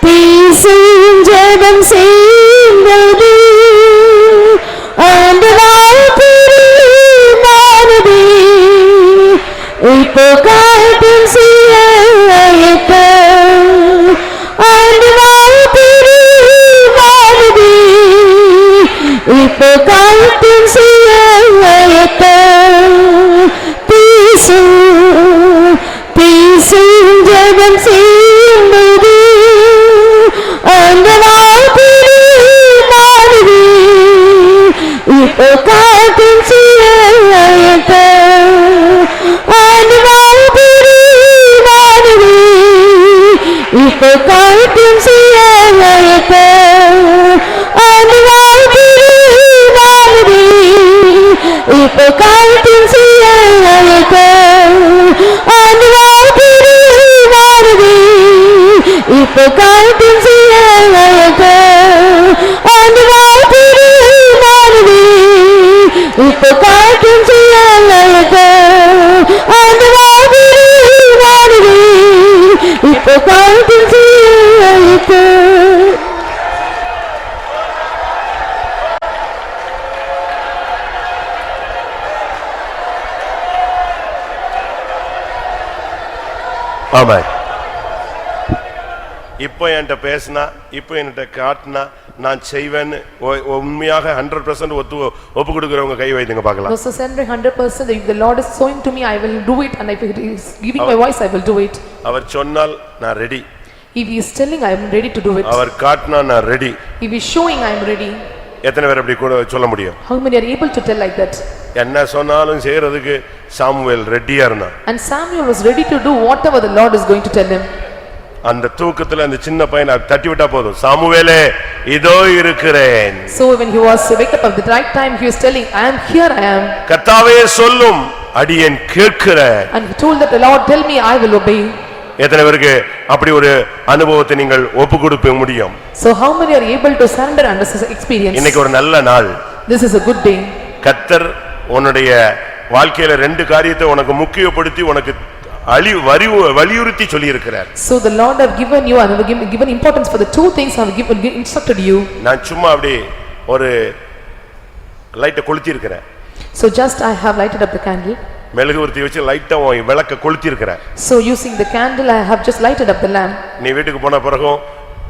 பேசும் ஜெபம் செய்யும்போது ஆண்டவா பெருமானதே, இப்போ காட்டும் செய்ய ஆண்டவா பெருமானதே, இப்போ காட்டும் செய்ய பேசும் பேசும் ஜெபம் செய்யும்போது ஆண்டவா பெருமானதே, இப்போ காட்டும் செய்ய ஆண்டவா பெருமானதே, இப்போ காட்டும் செய்ய ஆண்டவா பெருமானதே, இப்போ காட்டும் செய்ய ஆண்டவா பெருமானதே, இப்போ காட்டும் செய்ய ஆண்டவா பெருமானதே, இப்போ காட்டும் செய்ய ஆண்டவா பெருமானதே, இப்போ காட்டும் செய்ய ஆமென். இப்போ என்கிட்ட பேசினா, இப்போ என்கிட்ட காட்டினா நான் செய்வேன்னு உண்மையாக 100% ஒப்பு கொடுக்கிறவங்க கை வைத்துங்க பார்க்கலாம். So surrendering 100%, if the Lord is showing to me, I will do it, and if he is giving my voice, I will do it. அவர் சொன்னால் நான் ready. If he is telling, I am ready to do it. அவர் காட்டினா நான் ready. If he is showing, I am ready. எத்தனை பேர் அப்படி கூட சொல்ல முடியும்? How many are able to tell like that? என்ன சொன்னாலும் செய்யறதுக்கு சாமுவேல் ரெடியா இருந்தான். And Samuel was ready to do whatever the Lord is going to tell him. அந்த தூக்கத்துல அந்த சின்ன பையனை தட்டி விட்டா போதும், சாமுவேலே இதோ இருக்கிறேன். So when he was wake up at the right time, he was telling, I am here, I am. கர்த்தாவே சொல்லும், அடியேன் கேட்கிறேன். And he told that the Lord, tell me, I will obey. எத்தனை பேருக்கு அப்படி ஒரு அனுபவத்தை நீங்கள் ஒப்பு கொடுக்க முடியும்? So how many are able to surrender under this experience? இன்னைக்கு ஒரு நல்ல நாள். This is a good day. கர்த்தர் உன்னுடைய வாழ்க்கையில ரெண்டு காரியத்தை உனக்கு முக்கியப்படுத்தி உனக்கு வலியுறுத்தி சொல்லி இருக்கிறார். So the Lord have given you and have given importance for the two things I have given instructed you. நான் சும்மா அப்படி ஒரு லைட்டை கொளுத்தி இருக்கிறேன். So just I have lighted up the candle. மெழுகுவர்த்தி வச்சு லைட்டா விளக்க கொளுத்தி இருக்கிறேன். So using the candle I have just lighted up the lamp. நீ வீட்டுக்கு போன பிறகு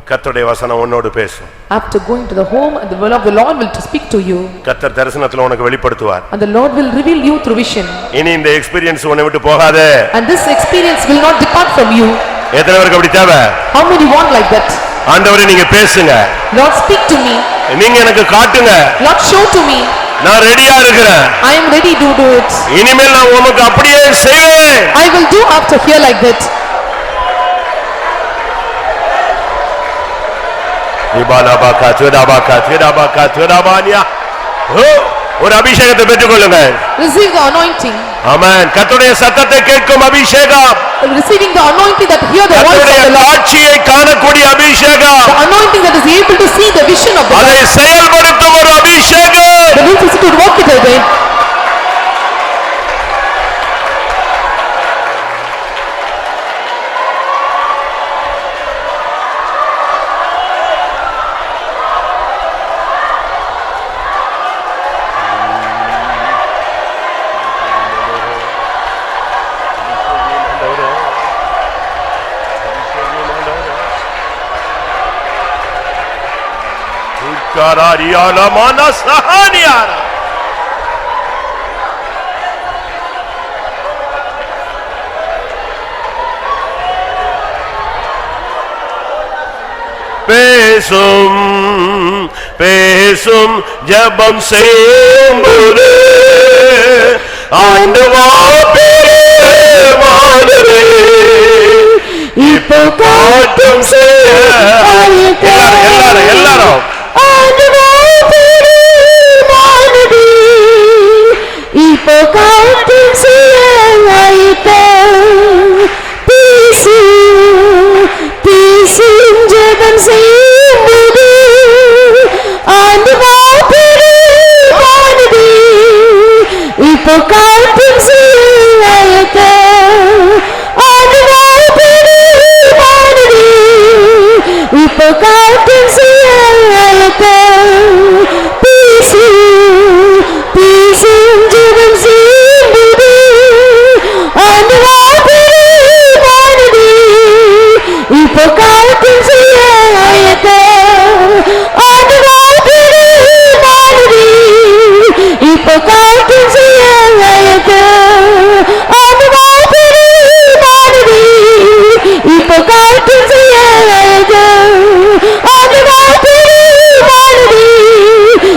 கர்த்தருடைய வசனம் உன்னோடு பேசும். After going to the home, and the word of the Lord will speak to you. கர்த்தர் தரிசனத்துல உனக்கு வெளிப்படுத்துவார். And the Lord will reveal you through vision. இனி இந்த எக்ஸ்பீரியன்ஸ் உன்னை விட்டு போகாதே. And this experience will not depart from you. எத்தனை பேருக்கு அப்படி தேவை? How many want like that? ஆண்டவரே நீங்க பேசுங்க. Lord speak to me. நீங்க எனக்கு காட்டுங்க. Lord show to me. நான் ரெடியா இருக்கிறேன். I am ready to do it. இனிமேல் நான் உமக்கு அப்படியே செய்வேன். I will do after here like that. ஒரு அபிஷேகத்தை பெற்றுக்கொள்ளுங்க. Receive the anointing. ஆமென். கர்த்தருடைய சத்தத்தை கேட்கும் அபிஷேகம், Receiving the anointing that hear the voice of கர்த்தருடைய the Lord. காட்சியை காணக்கூடிய அபிஷேகம், The anointing that is able to see the vision of the Lord. அதை செயல்படுத்தும் ஒரு அபிஷேகம். The will to walk it away. Karariana mana sahaniara. பேசும் பேசும் ஜெபம் செய்யும்போது ஆண்டவா பெருமானே இப்போ காட்டும் எல்லாரும் இப்போ காட்டும் பேசும் ஜெபம் செய்யும்போது ஆண்டவா பெருமானதே இப்போ காட்டும் ஆண்டவா பெருமானதே இப்போ காட்டும் பேசும் ஜெபம் செய்யும்போது ஆண்டவா பெருமானதே இப்போ காட்டும் ஆண்டவா பெருமானதே இப்போ காட்டும் ஆண்டவா பெருமானதே இப்போ காட்டும் ஆண்டவா பெருமானதே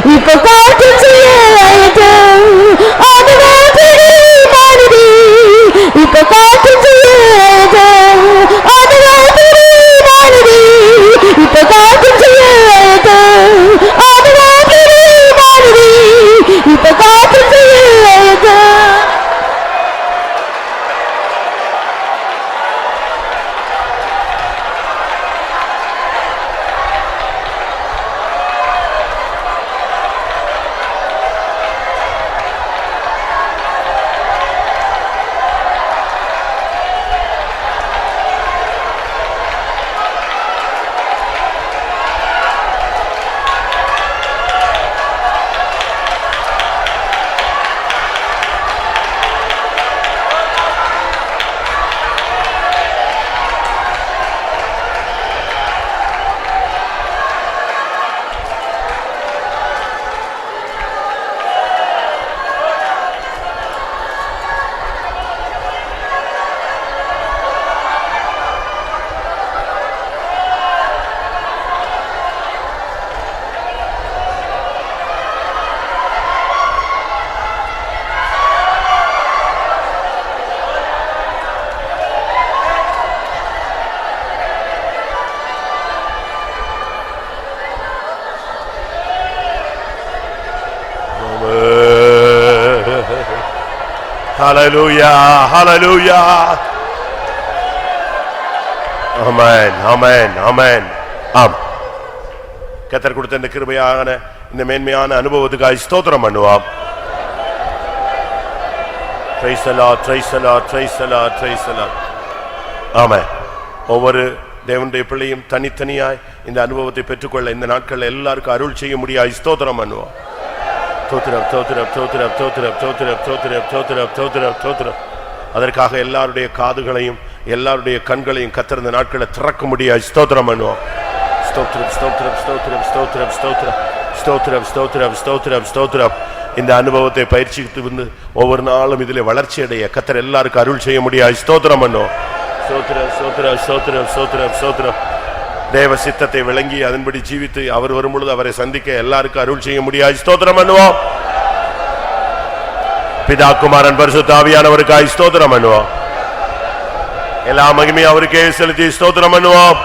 இப்போ காட்டும் ஆண்டவா பெருமானதே இப்போ காட்டும் ஆண்டவா பெருமானதே இப்போ காட்டும் ஆண்டவா பெருமானதே இப்போ காட்டும் Hallelujah, hallelujah. Amen, amen, amen. ஆம். கர்த்தர் கொடுத்த இந்த கிருபையான இந்த மேன்மையான அனுபவத்துக்காக ஸ்தோத்திரம் பண்ணுவோம். Praise the Lord, praise the Lord, praise the Lord, praise the Lord. ஆமென். ஒவ்வொரு தேவனுடைய பிள்ளையும் தனித்தனியாய் இந்த அனுபவத்தை பெற்றுக்கொள்ள இந்த நாட்கள் எல்லாருக்கும் அருள் செய்ய முடியாது ஸ்தோத்திரம் பண்ணுவோம். தோத்திரம் தோத்திரம் தோத்திரம் தோத்திரம் தோத்திரம் தோத்திரம் தோத்திரம் தோத்திரம் தோத்திரம். அதற்காக எல்லாருடைய காதுகளையும் எல்லாருடைய கண்களையும் கர்த்தர் இந்த நாட்களை திறக்க முடியாது ஸ்தோத்திரம் பண்ணுவோம். ஸ்தோத்திரம் ஸ்தோத்திரம் ஸ்தோத்திரம் ஸ்தோத்திரம் ஸ்தோத்திரம் ஸ்தோத்திரம் ஸ்தோத்திரம் ஸ்தோத்திரம் ஸ்தோத்திரம். இந்த அனுபவத்தை பயிற்சித்து வந்து ஒவ்வொரு நாளும் இதிலே வளர்ச்சி அடைய கர்த்தர் எல்லாருக்கும் அருள் செய்ய முடியாது ஸ்தோத்திரம் பண்ணுவோம். ஸ்தோத்திரம் ஸ்தோத்திரம் ஸ்தோத்திரம் ஸ்தோத்திரம் ஸ்தோத்திரம். தேவ சித்தத்தை விளங்கி அதன்படி ஜீவித்து அவர் வரும்பொழுது அவரை சந்திக்க எல்லாருக்கும் அருள் செய்ய முடியாது ஸ்தோத்திரம் பண்ணுவோம். பிதா குமாரன் பரிசுத்த ஆவியானவருக்காய் ஸ்தோத்திரம் பண்ணுவோம். எல்லா மகிமையும் அவருக்கே செலுத்தி ஸ்தோத்திரம் பண்ணுவோம்.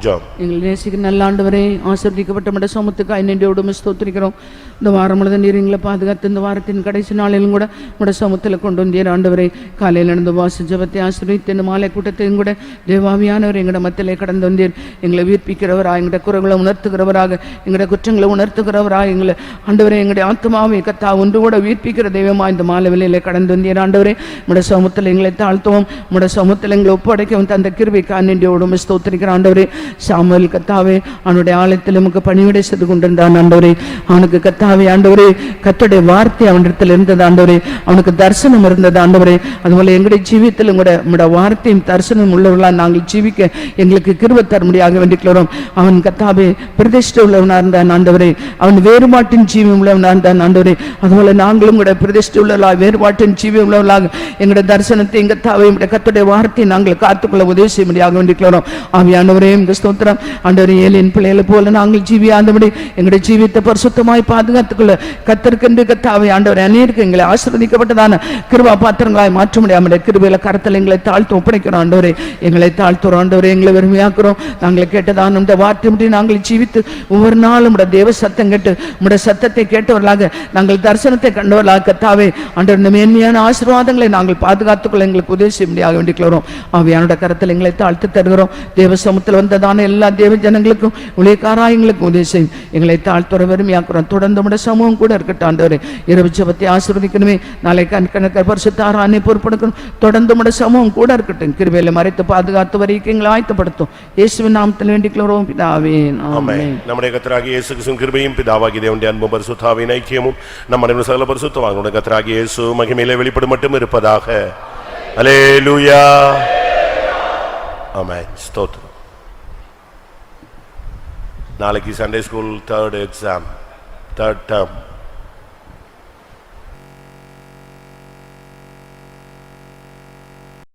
ஜெபம். எங்களை நேசிக்கிற நல்ல ஆண்டவரே, ஆசீர்வதிக்கப்பட்ட உம்முடைய சமூகத்துக்கு நன்றியோடு ஸ்தோத்திரிக்கிறோம். இந்த வாரம் முழுவதும் நீர் எங்களை பாதுகாத்து இந்த வாரத்தின் கடைசி நாளிலும் கூட உம்முடைய சமூகத்தில் கொண்டு வந்தீர் ஆண்டவரே. காலையில் நடந்த வாச ஜெபத்தை ஆசீர்வதித்து இந்த மாலை கூட்டத்தையும் கூட தேவாவியானவர் எங்களோட மத்தியிலே கடந்து வந்தீர். எங்களை உயிர்ப்பிக்கிறவராக, எங்களுடைய குறைகளை உணர்த்துகிறவராக, எங்களுடைய குற்றங்களை உணர்த்துகிறவராக, எங்களை ஆண்டவரே எங்களுடைய ஆத்மாவை கத்தா ஒன்று கூட உயிர்ப்பிக்கிற தெய்வமாக இந்த மாலை வேளையிலே கடந்து வந்தீர் ஆண்டவரே. உம்முடைய சமூகத்தில் எங்களை தாழ்த்துவோம், உம்முடைய சமூகத்தில் எங்களை ஒப்படைக்கவும் தந்த கிருபைக்காக நன்றியோடு ஸ்தோத்திரிக்கிற ஆண்டவரே. சாமுவேல் கத்தாவே அவனுடைய ஆலயத்தில் நமக்கு பணிவிடை செய்து கொண்டிருந்தான் ஆண்டவரே. அவனுக்கு கத்தாவே ஆண்டவரே கர்த்தருடைய வார்த்தை அவனிடத்தில் இருந்தது ஆண்டவரே. அவனுக்கு தரிசனம் இருந்தது ஆண்டவரே. அதுபோல எங்களுடைய ஜீவியத்தில் கூட உம்முடைய வார்த்தையும் தரிசனம் உள்ளவர்களாக நாங்கள் ஜீவிக்க எங்களுக்கு கிருபை தரும்படியாக வேண்டிக்கிறோம். அவன் கத்தாவே பிரதிஷ்டை உள்ளவனாக இருந்தான் ஆண்டவரே. அவன் வேறுபாட்டின் ஜீவியம் உள்ளவனாக இருந்தான் ஆண்டவரே. அதுபோல நாங்களும் கூட பிரதிஷ்டை உள்ளவர்களாக வேறுபாட்டின் ஜீவியம் உள்ளவர்களாக எங்களுடைய தரிசனத்தை கத்தாவே கர்த்தருடைய வார்த்தையை நாங்கள் காத்துக்கொள்ள உதவி செய்யும்படியாக வேண்டிக்கிறோம். ஆவியானவரே ஸ்தோத்திரம் ஆண்டவரே. ஏலியன் பிள்ளைகளை போல நாங்கள் ஜீவியாதபடி எங்களுடைய ஜீவியத்தை பரிசுத்தமாய் பாதுகாத்துக்கொள்ள கர்த்தருக்கென்று கத்தாவே ஆண்டவரே அநேருக்கு எங்களை ஆசீர்வதிக்கப்பட்டதான கிருபா பாத்திரங்களாய் மாற்ற முடியாமல் கிருபையில கரத்தில் எங்களை தாழ்த்து ஒப்படைக்கிறோம் ஆண்டவரே. எங்களை தாழ்த்துறோம் ஆண்டவரே. எங்களை வெறுமையாக்குறோம். நாங்கள் கேட்டதான இந்த வார்த்தை முடி நாங்கள் ஜீவித்து ஒவ்வொரு நாளும் உடைய தேவ சத்தம் கேட்டு உடைய சத்தத்தை கேட்டவர்களாக நாங்கள் தரிசனத்தை கண்டவர்களாக கத்தாவே ஆண்டவர் இந்த மேன்மையான ஆசீர்வாதங்களை நாங்கள் பாதுகாத்துக்கொள்ள எங்களுக்கு உதவி செய்ய முடியாக வேண்டிக்கிறோம். ஆவியானுடைய கரத்தில் எங்களை தாழ்த்து தருகிறோம். தேவ சமூகத்தில் வந்ததான எல்லா தேவ ஜனங்களுக்கும் ஊழியக்காரங்களுக்கும் உதவி செய்யும். எங்களை தாழ்த்துற வெறுமையாக்குறோம். தொடர்ந்து உடைய சமூகம் கூட இருக்கட்டும் ஆண்டவரே. இரவு ஜெபத்தை ஆசீர்வதிக்கணுமே. நாளை கணக்கர் பரிசுத்த ஆராதனை பொறுப்பெடுக்கணும். தொடர்ந்து உடைய சமூகம் கூட இருக்கட்டும். கிருபையில மறைத்து பாதுகாத்து வரைக்கும் எங்களை ஆயத்தப்படுத்தும். இயேசுவின் நாமத்தில் வேண்டிக்கிறோம் பிதாவே, ஆமென். நம்முடைய கர்த்தராகிய இயேசு கிறிஸ்துவின் கிருபையும் பிதாவாகிய தேவனுடைய அன்பும் பரிசுத்தாவின் ஐக்கியமும் நம்ம சகல பரிசுத்தவான்களுடைய கர்த்தராகிய இயேசு மகிமையிலே வெளிப்படும் மட்டும் இருப்பதாக. அல்லேலூயா, ஆமென். ஸ்தோத்திரம். நாளைக்கு Sunday school third exam, third term.